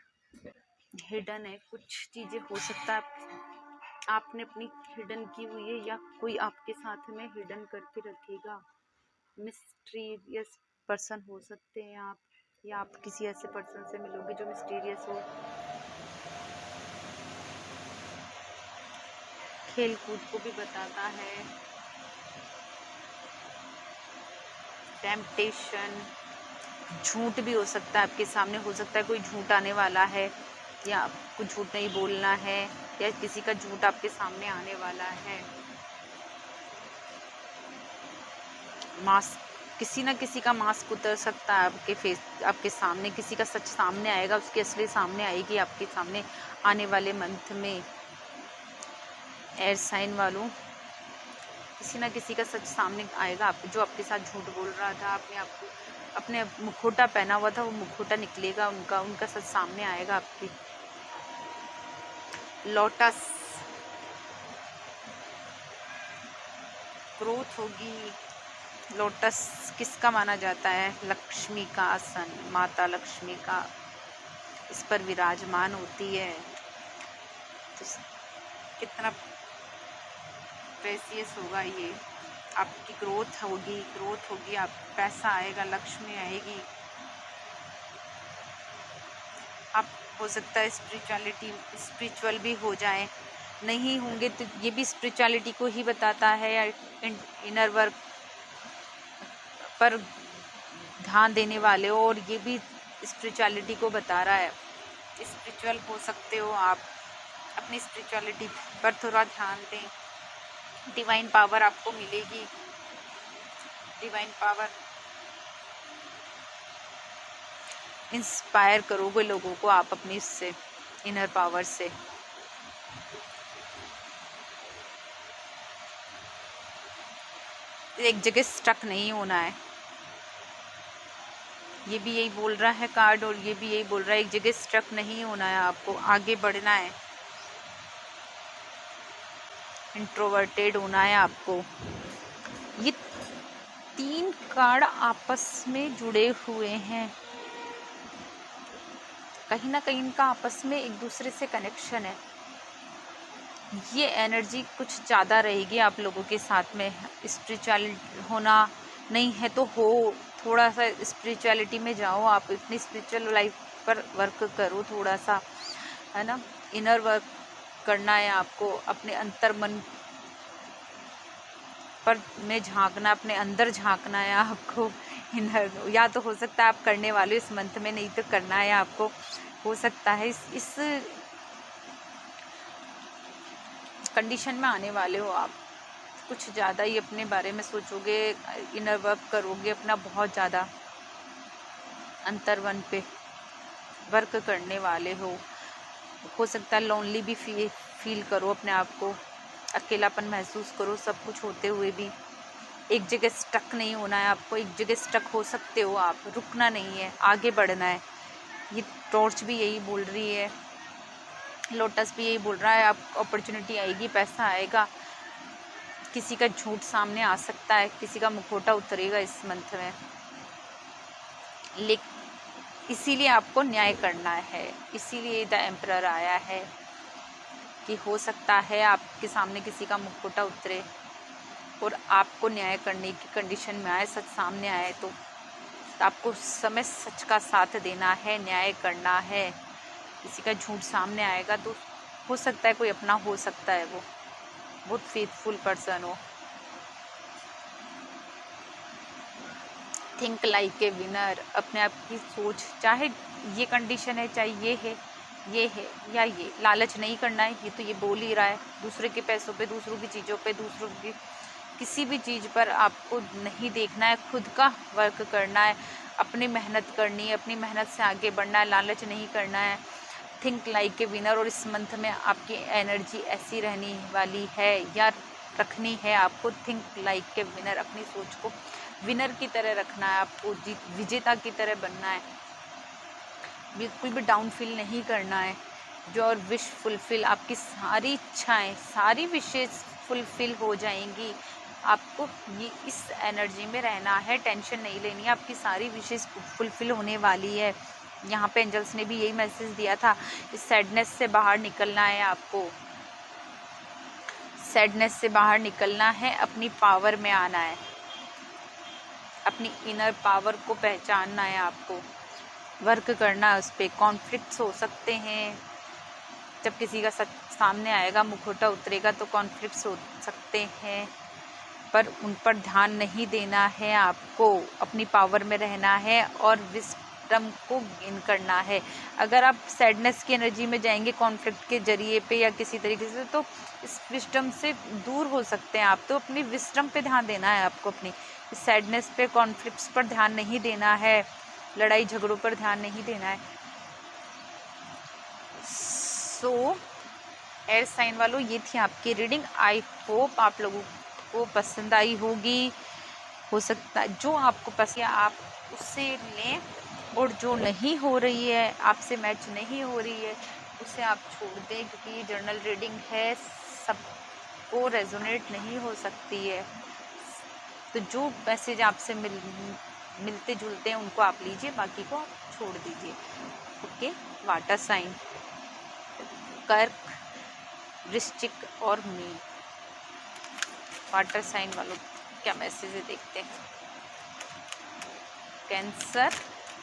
Speaker 1: हिडन है, कुछ चीज़ें हो सकता है आपने अपनी हिडन की हुई है, या कोई आपके साथ में हिडन करके रखेगा। मिस्टीरियस पर्सन हो सकते हैं आप, या आप किसी ऐसे पर्सन से मिलोगे जो मिस्टीरियस हो। खेल कूद को भी बताता है। टेम्पटेशन, झूठ भी हो सकता है आपके सामने, हो सकता है कोई झूठ आने वाला है, या आपको झूठ नहीं बोलना है, या किसी का झूठ आपके सामने आने वाला है। मास्क, किसी ना किसी का मास्क उतर सकता है आपके फेस, आपके सामने किसी का सच सामने आएगा, उसकी असली सामने आएगी आपके सामने आने वाले मंथ में। एयर साइन वालों, किसी ना किसी का सच सामने आएगा, आप जो आपके साथ झूठ बोल रहा था, अपने मुखौटा पहना हुआ था, वो मुखौटा निकलेगा, उनका सच सामने आएगा आपकी। लोटस, ग्रोथ होगी। लोटस किसका माना जाता है? लक्ष्मी का आसन, माता लक्ष्मी का इस पर विराजमान होती है। तो कितना प्रेसियस होगा ये। आपकी ग्रोथ होगी, आप पैसा आएगा, लक्ष्मी आएगी। आप हो सकता है स्पिरिचुअल भी हो जाए, नहीं होंगे तो ये भी स्पिरिचुअलिटी को ही बताता है, या इनर वर्क पर ध्यान देने वाले हो, और ये भी स्पिरिचुअलिटी को बता रहा है। स्पिरिचुअल हो सकते हो आप, अपनी स्पिरिचुअलिटी पर थोड़ा ध्यान दें, डिवाइन पावर आपको मिलेगी। डिवाइन पावर, इंस्पायर करोगे लोगों को आप अपनी इससे, इनर पावर से। एक जगह स्टक नहीं होना है, ये भी यही बोल रहा है कार्ड, और ये भी यही बोल रहा है, एक जगह स्टक नहीं होना है, आपको आगे बढ़ना है, इंट्रोवर्टेड होना है आपको। ये 3 कार्ड आपस में जुड़े हुए हैं, कहीं ना कहीं इनका आपस में एक दूसरे से कनेक्शन है। ये एनर्जी कुछ ज़्यादा रहेगी आप लोगों के साथ में। स्पिरिचुअल होना नहीं है तो हो, थोड़ा सा स्पिरिचुअलिटी में जाओ, आप अपनी स्पिरिचुअल लाइफ पर वर्क करो थोड़ा सा, है ना। इनर वर्क करना है आपको, अपने अंतर मन ऊपर में झांकना, अपने अंदर झांकना है आपको। इनर या तो हो सकता है आप करने वाले इस मंथ में, नहीं तो करना है आपको। हो सकता है इस कंडीशन में आने वाले हो आप। कुछ ज़्यादा ही अपने बारे में सोचोगे, इनर वर्क करोगे अपना, बहुत ज़्यादा अंतर्मन पे वर्क करने वाले हो सकता है लोनली भी फील करो अपने आप को, अकेलापन महसूस करो सब कुछ होते हुए भी। एक जगह स्टक नहीं होना है आपको, एक जगह स्टक हो सकते हो आप, रुकना नहीं है, आगे बढ़ना है। ये टॉर्च भी यही बोल रही है, लोटस भी यही बोल रहा है, आप अपॉर्चुनिटी आएगी, पैसा आएगा, किसी का झूठ सामने आ सकता है, किसी का मुखौटा उतरेगा इस मंथ में। लेकिन इसीलिए आपको न्याय करना है, इसीलिए द एम्परर आया है कि हो सकता है आपके सामने किसी का मुखौटा उतरे और आपको न्याय करने की कंडीशन में आए, सच सामने आए तो आपको समय सच का साथ देना है, न्याय करना है। किसी का झूठ सामने आएगा तो हो सकता है कोई अपना हो सकता है, वो बहुत फेथफुल पर्सन हो। थिंक लाइक ए विनर, अपने आप की सोच, चाहे ये कंडीशन है, चाहे ये है या ये, लालच नहीं करना है। ये तो ये बोल ही रहा है, दूसरे के पैसों पे, दूसरों की चीज़ों पे, दूसरों की किसी भी चीज़ पर आपको नहीं देखना है, खुद का वर्क करना है, अपनी मेहनत करनी है, अपनी मेहनत से आगे बढ़ना है, लालच नहीं करना है। थिंक लाइक ए विनर, और इस मंथ में आपकी एनर्जी ऐसी रहने वाली है या रखनी है आपको, थिंक लाइक ए विनर, अपनी सोच को विनर की तरह रखना है आपको, विजेता की तरह बनना है, बिल्कुल भी डाउन फील नहीं करना है। जो और विश फुलफिल, आपकी सारी इच्छाएं, सारी विशेष फुलफिल हो जाएंगी। आपको ये इस एनर्जी में रहना है, टेंशन नहीं लेनी है, आपकी सारी विशेष फुलफिल होने वाली है। यहाँ पे एंजल्स ने भी यही मैसेज दिया था, इस सैडनेस से बाहर निकलना है आपको, सैडनेस से बाहर निकलना है, अपनी पावर में आना है, अपनी इनर पावर को पहचानना है आपको, वर्क करना है उस पर। कॉन्फ्लिक्ट्स हो सकते हैं, जब किसी का सच सामने आएगा, मुखौटा उतरेगा तो कॉन्फ्लिक्ट्स हो सकते हैं, पर उन पर ध्यान नहीं देना है आपको, अपनी पावर में रहना है और विस्डम को गेन करना है। अगर आप सैडनेस की एनर्जी में जाएंगे कॉन्फ्लिक्ट के जरिए पे या किसी तरीके से, तो इस विस्डम से दूर हो सकते हैं आप। तो अपनी विस्डम पे ध्यान देना है आपको, अपनी सैडनेस पे, कॉन्फ्लिक्ट्स पर ध्यान नहीं देना है, लड़ाई झगड़ों पर ध्यान नहीं देना है। सो एयर साइन वालों, ये थी आपकी रीडिंग। आई होप आप लोगों को पसंद आई होगी। हो सकता है जो आपको पसंद है आप उससे लें, और जो नहीं हो रही है, आपसे मैच नहीं हो रही है, उसे आप छोड़ दें, क्योंकि ये जर्नल रीडिंग है, सबको रेजोनेट नहीं हो सकती है। तो जो मैसेज आपसे मिलते जुलते हैं उनको आप लीजिए, बाकी को आप छोड़ दीजिए। ओके, वाटर साइन, कर्क, वृश्चिक और मीन। वाटर साइन वालों क्या मैसेज है देखते हैं। कैंसर,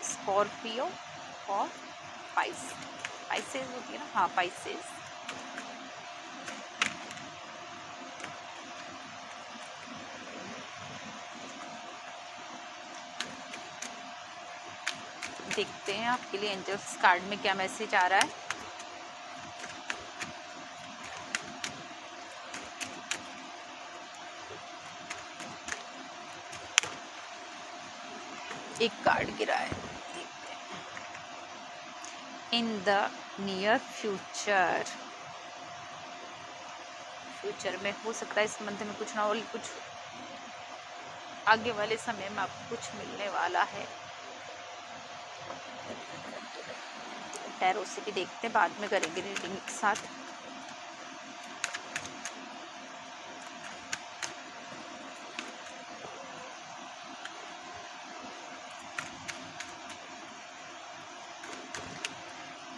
Speaker 1: स्कॉर्पियो और पाइसेस होती है ना, हाँ पाइसेस। देखते हैं आपके लिए एंजल्स कार्ड में क्या मैसेज आ रहा है। एक कार्ड गिरा है, देखते हैं। In the near future, future में हो सकता है इस मंथ में कुछ ना हो, कुछ आगे वाले समय में आपको कुछ मिलने वाला है। टैरो से भी देखते हैं, बाद में करेंगे रीडिंग के साथ।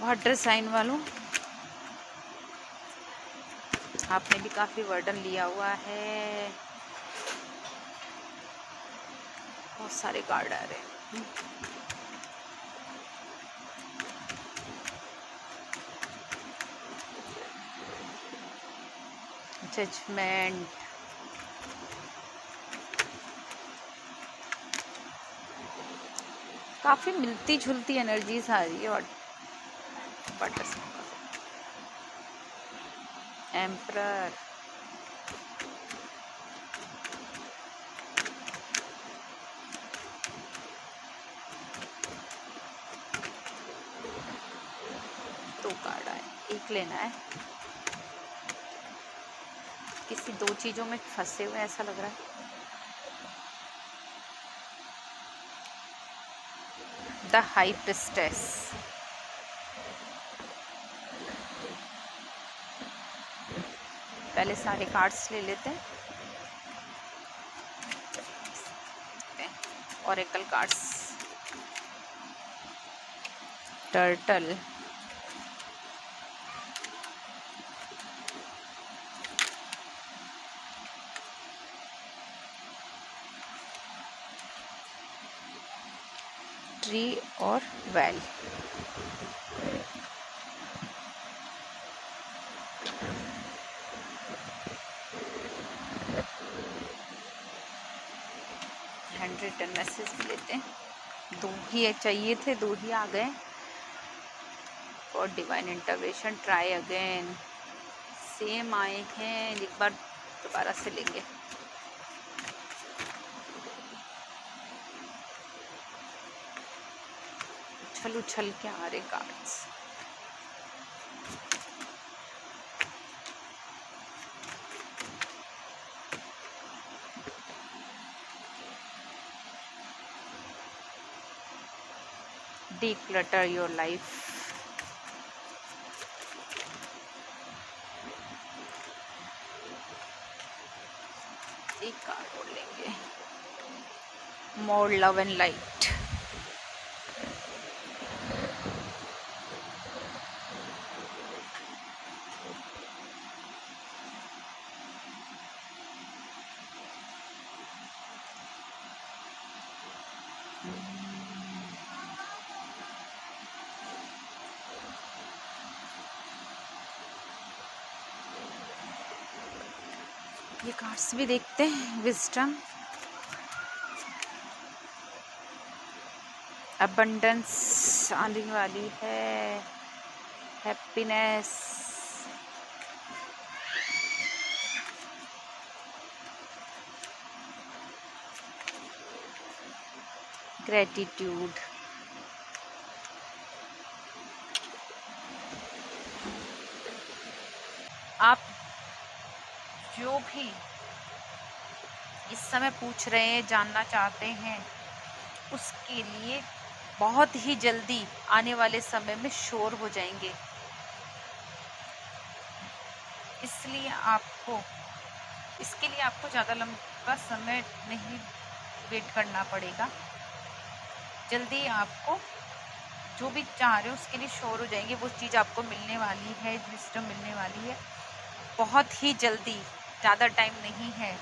Speaker 1: वाटर साइन वालों, आपने भी काफी वर्डन लिया हुआ है, बहुत सारे कार्ड आ रहे हैं। जजमेंट, काफ़ी मिलती जुलती एनर्जीज आ रही है वाटर एम्परर। दो कार्ड आए, एक लेना है। किसी दो चीज़ों में फंसे हुए ऐसा लग रहा है। The high priestess. पहले सारे कार्ड्स ले लेते हैं। Oracle cards. टर्टल, ट्री और वेल। हैंड रिटन मैसेज भी लेते हैं। दो ही चाहिए थे, दो ही आ गए। और divine intervention, try again. Same आए हैं, एक बार दोबारा से लेंगे। उछल उछल के आ रहे कार्ड्स। declutter your life। एक कार्ड और लेंगे, more love and light। ये कार्ड्स भी देखते हैं। विजडम, अबंडेंस आने वाली है, हैप्पीनेस, ग्रेटिट्यूड। आप जो भी इस समय पूछ रहे हैं, जानना चाहते हैं, उसके लिए बहुत ही जल्दी आने वाले समय में श्योर हो जाएंगे। इसके लिए आपको ज़्यादा लंबा समय नहीं वेट करना पड़ेगा। जल्दी आपको जो भी चाह रहे हो उसके लिए श्योर हो जाएंगे। वो चीज़ आपको मिलने वाली है, विजडम मिलने वाली है बहुत ही जल्दी, ज़्यादा टाइम नहीं है।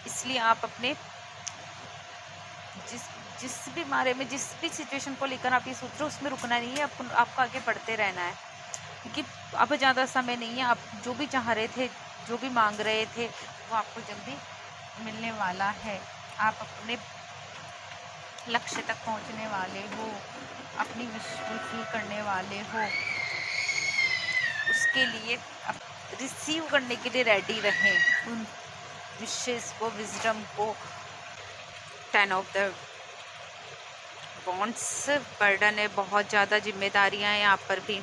Speaker 1: इसलिए आप अपने जिस भी बारे में, जिस भी सिचुएशन को लेकर आप ये सोच रहे हो, उसमें रुकना नहीं है। आपको आगे बढ़ते रहना है, क्योंकि अब ज़्यादा समय नहीं है। आप जो भी चाह रहे थे, जो भी मांग रहे थे, वो आपको जल्दी मिलने वाला है। आप अपने लक्ष्य तक पहुंचने वाले हो, अपनी विश फुलफिल करने वाले हो। उसके लिए आप रिसीव करने के लिए रेडी रहें उन विशेष को, विजडम को। 10 ऑफ द वॉन्ड्स, बर्डन है, बहुत ज़्यादा जिम्मेदारियां हैं यहाँ पर भी।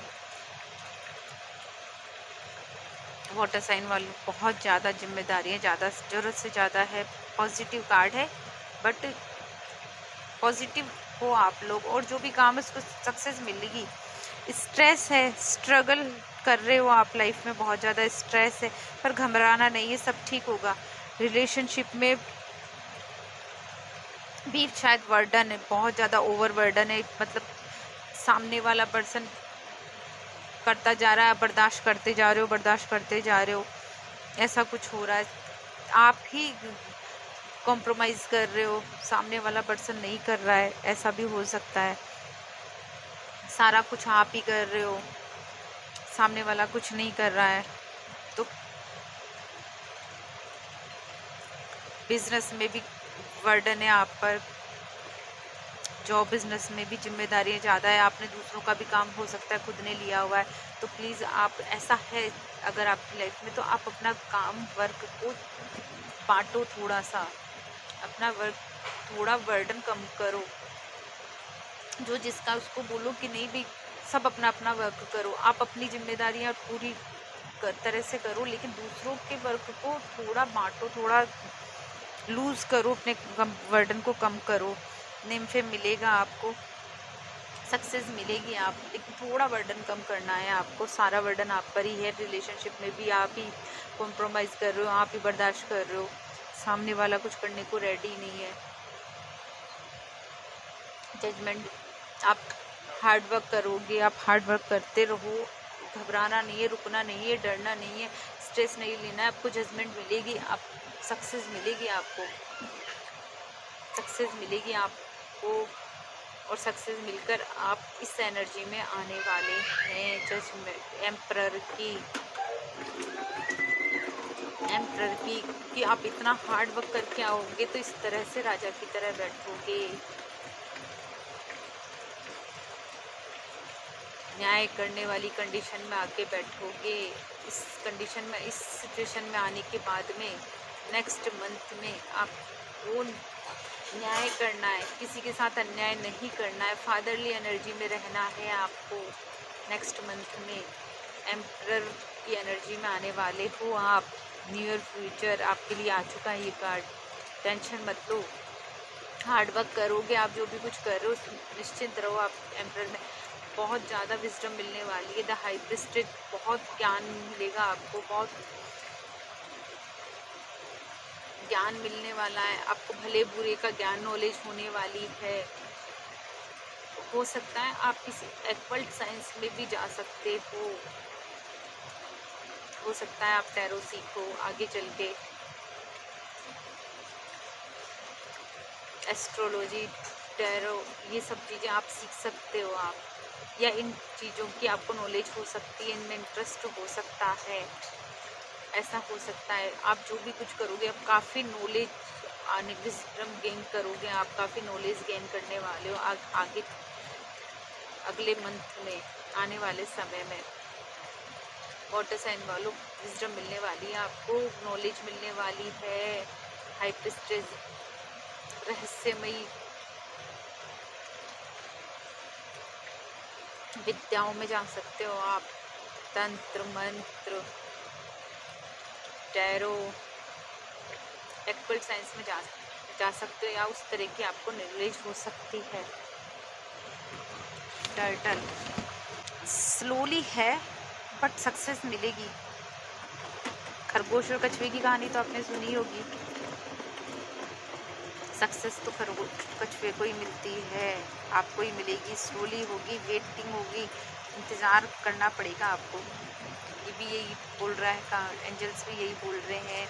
Speaker 1: वाटर साइन वालों बहुत ज़्यादा जिम्मेदारियां, ज़्यादा ज़रूरत से ज़्यादा है। पॉजिटिव कार्ड है, बट पॉजिटिव हो आप लोग, और जो भी काम है उसको सक्सेस मिलेगी। स्ट्रेस है, स्ट्रगल कर रहे हो आप, लाइफ में बहुत ज़्यादा स्ट्रेस है, पर घबराना नहीं है, सब ठीक होगा। रिलेशनशिप में भी शायद बर्डन है, बहुत ज़्यादा ओवर बर्डन है। मतलब सामने वाला पर्सन करता जा रहा है, बर्दाश्त करते जा रहे हो, बर्दाश्त करते जा रहे हो, ऐसा कुछ हो रहा है। आप ही कॉम्प्रोमाइज़ कर रहे हो, सामने वाला पर्सन नहीं कर रहा है, ऐसा भी हो सकता है। सारा कुछ आप ही कर रहे हो, सामने वाला कुछ नहीं कर रहा है। तो बिजनेस में भी बर्डन है आप पर। जॉब बिजनेस में भी जिम्मेदारियाँ ज़्यादा है, आपने दूसरों का भी काम हो सकता है खुद ने लिया हुआ है, तो प्लीज़ आप ऐसा है अगर आपकी लाइफ में, तो आप अपना काम वर्क को बांटो, थोड़ा सा अपना वर्क, थोड़ा बर्डन कम करो। जो जिसका उसको बोलो कि नहीं भी सब अपना अपना वर्क करो, आप अपनी जिम्मेदारियां पूरी तरह से करो, लेकिन दूसरों के वर्क को थोड़ा बांटो, थोड़ा लूज करो, अपने बर्डन को कम करो। निम्फे मिलेगा आपको, सक्सेस मिलेगी आप, लेकिन थोड़ा बर्डन कम करना है आपको। सारा बर्डन आप पर ही है, रिलेशनशिप में भी आप ही कॉम्प्रोमाइज़ कर रहे हो, आप ही बर्दाश्त कर रहे हो, सामने वाला कुछ करने को रेडी नहीं है। जजमेंट, आप हार्ड वर्क करोगे, आप हार्ड वर्क करते रहो, घबराना नहीं है, रुकना नहीं है, डरना नहीं है, स्ट्रेस नहीं लेना है, आपको जजमेंट मिलेगी, आप सक्सेस मिलेगी, आपको सक्सेस मिलेगी आपको, और सक्सेस मिलकर आप इस एनर्जी में आने वाले हैं। जजमेंट एम्परर की कि आप इतना हार्ड वर्क करके आओगे तो इस तरह से राजा की तरह बैठोगे, न्याय करने वाली कंडीशन में आके बैठोगे। इस कंडीशन में, इस सिचुएशन में आने के बाद में नेक्स्ट मंथ में आपको न्याय करना है, किसी के साथ अन्याय नहीं करना है, फादरली एनर्जी में रहना है आपको। नेक्स्ट मंथ में एम्परर की एनर्जी में आने वाले हो आप। नियर फ्यूचर आपके लिए आ चुका है ये कार्ड, टेंशन मत लो, हार्ड वर्क करोगे आप, जो भी कुछ कर रहे हो निश्चिंत रहो। आप एम्परर में बहुत ज़्यादा विजडम मिलने वाली है, द हाई प्रीस्टेड, बहुत ज्ञान मिलेगा आपको, बहुत ज्ञान मिलने वाला है आपको, भले बुरे का ज्ञान, नॉलेज होने वाली है। हो सकता है आप किसी एक्वल्ट साइंस में भी जा सकते हो सकता है आप टैरो सीखो आगे चल के, एस्ट्रोलॉजी, टैरो, ये सब चीज़ें आप सीख सकते हो आप, या इन चीज़ों की आपको नॉलेज हो सकती है, इनमें इंटरेस्ट हो सकता है, ऐसा हो सकता है। आप जो भी कुछ करोगे आप काफ़ी नॉलेज आने, विजडम गेन करोगे, आप काफ़ी नॉलेज गेन करने वाले हो आगे अगले मंथ में, आने वाले समय में। वाटर साइन वालों, विजडम मिलने वाली है आपको, नॉलेज मिलने वाली है, हाई प्रीस्टेस, रहस्यमयी विद्याओं में जा सकते हो आप, तंत्र मंत्र, टैरो, एक्वल्ट साइंस में जा सकते हो, या उस तरह की आपको नॉलेज हो सकती है। टर्टल स्लोली है बट सक्सेस मिलेगी। खरगोश और कछुए की कहानी तो आपने सुनी होगी, सक्सेस तो खरगोश कछुए को ही मिलती है, आपको ही मिलेगी, स्लोली होगी, वेटिंग होगी, इंतज़ार करना पड़ेगा आपको। ये भी यही बोल रहा है, एंजल्स भी यही बोल रहे हैं,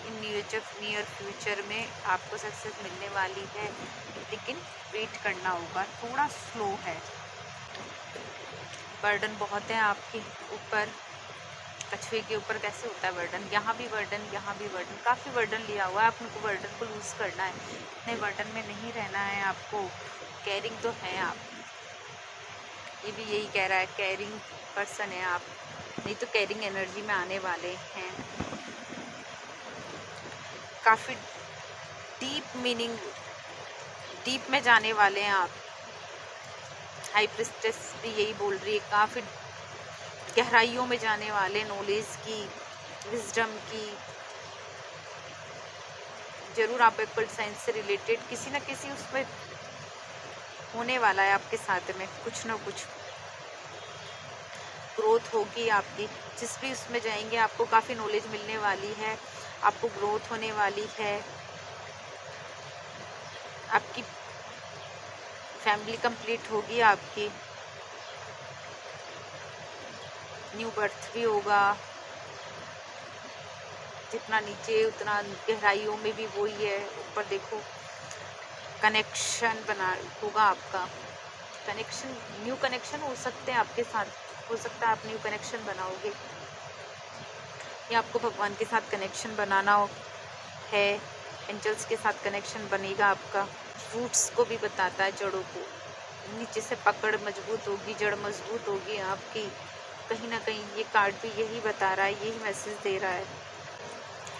Speaker 1: इन नियर फ्यूचर में आपको सक्सेस मिलने वाली है, लेकिन वेट करना होगा, थोड़ा स्लो है, बर्डन बहुत है आपके ऊपर। कछुए के ऊपर कैसे होता है बर्डन, यहाँ भी बर्डन, यहाँ भी बर्डन, काफ़ी बर्डन लिया हुआ है, आपको बर्डन को लूज़ करना है, इतने बर्डन में नहीं रहना है आपको, केयरिंग तो है आप, ये भी यही कह रहा है, केयरिंग पर्सन है आप, नहीं तो केयरिंग एनर्जी में आने वाले हैं। काफ़ी डीप मीनिंग, डीप में जाने वाले हैं आप। हाई प्रीस्टेस भी यही बोल रही है, काफ़ी गहराइयों में जाने वाले, नॉलेज की, विजडम की, जरूर आप एक्वल्ट साइंस से रिलेटेड किसी न किसी उसमें होने वाला है आपके साथ में, कुछ ना कुछ ग्रोथ होगी आपकी, जिस भी उसमें जाएंगे आपको काफ़ी नॉलेज मिलने वाली है, आपको ग्रोथ होने वाली है, आपकी फैमिली कंप्लीट होगी, आपकी न्यू बर्थ भी होगा, जितना नीचे उतना गहराइयों में भी वही है, ऊपर देखो कनेक्शन बना होगा आपका, कनेक्शन, न्यू कनेक्शन हो सकते हैं आपके साथ, हो सकता है आप न्यू कनेक्शन बनाओगे, या आपको भगवान के साथ कनेक्शन बनाना है, एंजल्स के साथ कनेक्शन बनेगा आपका। रूट्स को भी बताता है, जड़ों को, नीचे से पकड़ मजबूत होगी, जड़ मजबूत होगी आपकी। कहीं ना कहीं ये कार्ड भी यही बता रहा है, यही मैसेज दे रहा है।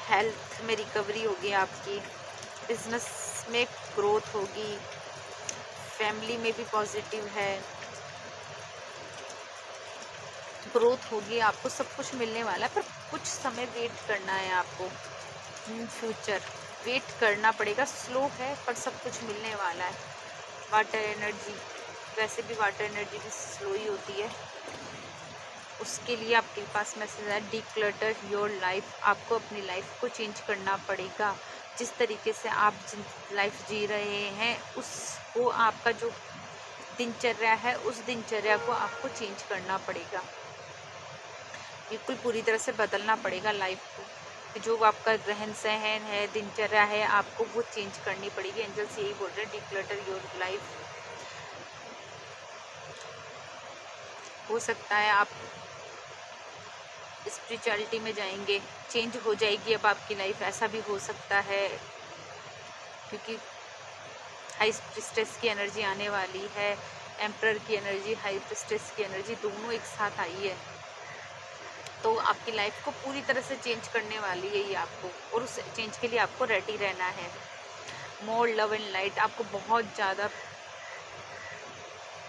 Speaker 1: हेल्थ में रिकवरी होगी आपकी, बिजनेस में ग्रोथ होगी, फैमिली में भी पॉजिटिव है, ग्रोथ होगी, आपको सब कुछ मिलने वाला है। पर कुछ समय वेट करना है आपको, इन फ्यूचर वेट करना पड़ेगा, स्लो है पर सब कुछ मिलने वाला है। वाटर एनर्जी, वैसे भी वाटर एनर्जी भी स्लो ही होती है, उसके लिए आपके पास मैसेज है डिक्लटर योर लाइफ। आपको अपनी लाइफ को चेंज करना पड़ेगा। जिस तरीके से आप लाइफ जी रहे हैं उसको, आपका जो दिनचर्या है उस दिनचर्या को आपको चेंज करना पड़ेगा, बिल्कुल पूरी तरह से बदलना पड़ेगा लाइफ को। जो आपका रहन सहन है, दिनचर्या है, आपको वो चेंज करनी पड़ेगी। एंजल्स यही बोल रहे हैं डिक्लटर योर लाइफ। हो सकता है आप स्पिरिचुअलिटी में जाएंगे, चेंज हो जाएगी अब आपकी लाइफ, ऐसा भी हो सकता है, क्योंकि हाई प्रिस्टेस की एनर्जी आने वाली है, एम्परर की एनर्जी, हाई प्रिस्टेस की एनर्जी दोनों एक साथ आई है। तो आपकी लाइफ को पूरी तरह से चेंज करने वाली है ये आपको, और उस चेंज के लिए आपको रेडी रहना है। मोर लव एंड लाइट, आपको बहुत ज़्यादा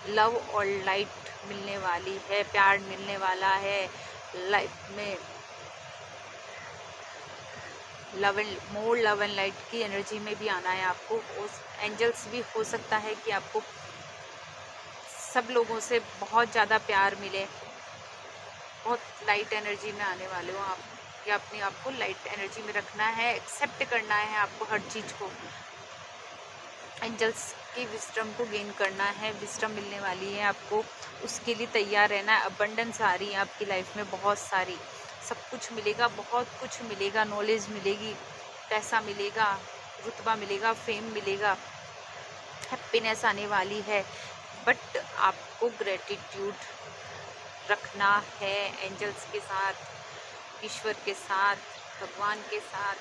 Speaker 1: लव और लाइट मिलने वाली है, प्यार मिलने वाला है लाइफ में। मोर लव एंड लाइट की एनर्जी में भी आना है आपको। उस एंजल्स भी हो सकता है कि आपको सब लोगों से बहुत ज़्यादा प्यार मिले, बहुत लाइट एनर्जी में आने वाले हो आप, या अपने आप को लाइट एनर्जी में रखना है, एक्सेप्ट करना है आपको हर चीज़ को। एंजल्स की विस्डम को गेन करना है, विस्डम मिलने वाली है आपको, उसके लिए तैयार रहना है। अबंडेंस आ रही है आपकी लाइफ में, बहुत सारी, सब कुछ मिलेगा, बहुत कुछ मिलेगा, नॉलेज मिलेगी, पैसा मिलेगा, रुतबा मिलेगा, फेम मिलेगा, हैप्पीनेस आने वाली है। बट आपको ग्रेटिट्यूड रखना है एंजल्स के साथ, ईश्वर के साथ, भगवान के साथ,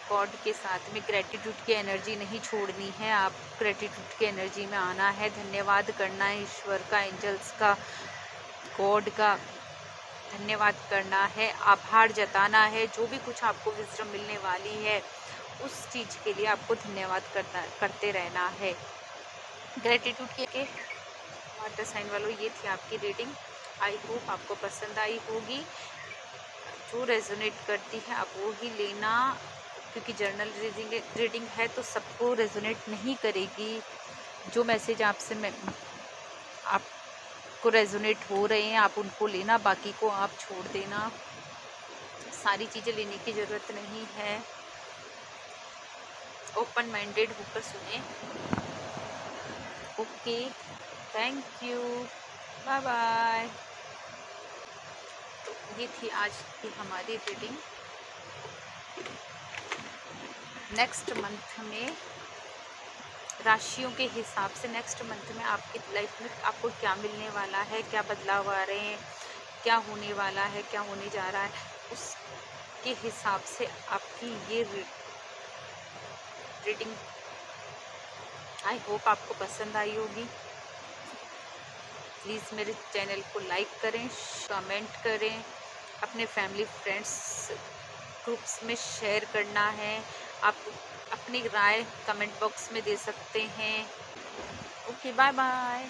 Speaker 1: गॉड के साथ में ग्रेटिट्यूड की एनर्जी नहीं छोड़नी है। आप ग्रेटिट्यूड की एनर्जी में आना है, धन्यवाद करना है ईश्वर का, एंजल्स का, गॉड का धन्यवाद करना है, आभार जताना है। जो भी कुछ आपको विजडम मिलने वाली है उस चीज़ के लिए आपको धन्यवाद करते रहना है। ग्रेटिट्यूड के वाटर साइन वालों, ये थी आपकी रीडिंग। आई होप आपको पसंद आई होगी। जो रेजोनेट करती है आप वो ही लेना, क्योंकि जर्नल रीडिंग है तो सबको रेजोनेट नहीं करेगी। जो मैसेज आपको रेजोनेट हो रहे हैं आप उनको लेना, बाकी को आप छोड़ देना। सारी चीज़ें लेने की ज़रूरत नहीं है, ओपन माइंडेड होकर सुने। Okay, thank you, bye bye. तो ये थी आज की हमारी रीडिंग। नेक्स्ट मंथ में राशियों के हिसाब से नेक्स्ट मंथ में आपकी लाइफ में आपको क्या मिलने वाला है, क्या बदलाव आ रहे हैं, क्या होने वाला है, क्या होने जा रहा है, उसके हिसाब से आपकी ये रीडिंग आई होप आपको पसंद आई होगी। प्लीज़ मेरे चैनल को लाइक करें, कमेंट करें, अपने फैमिली फ्रेंड्स ग्रुप्स में शेयर करना है। आप अपनी राय कमेंट बॉक्स में दे सकते हैं। Okay, bye bye.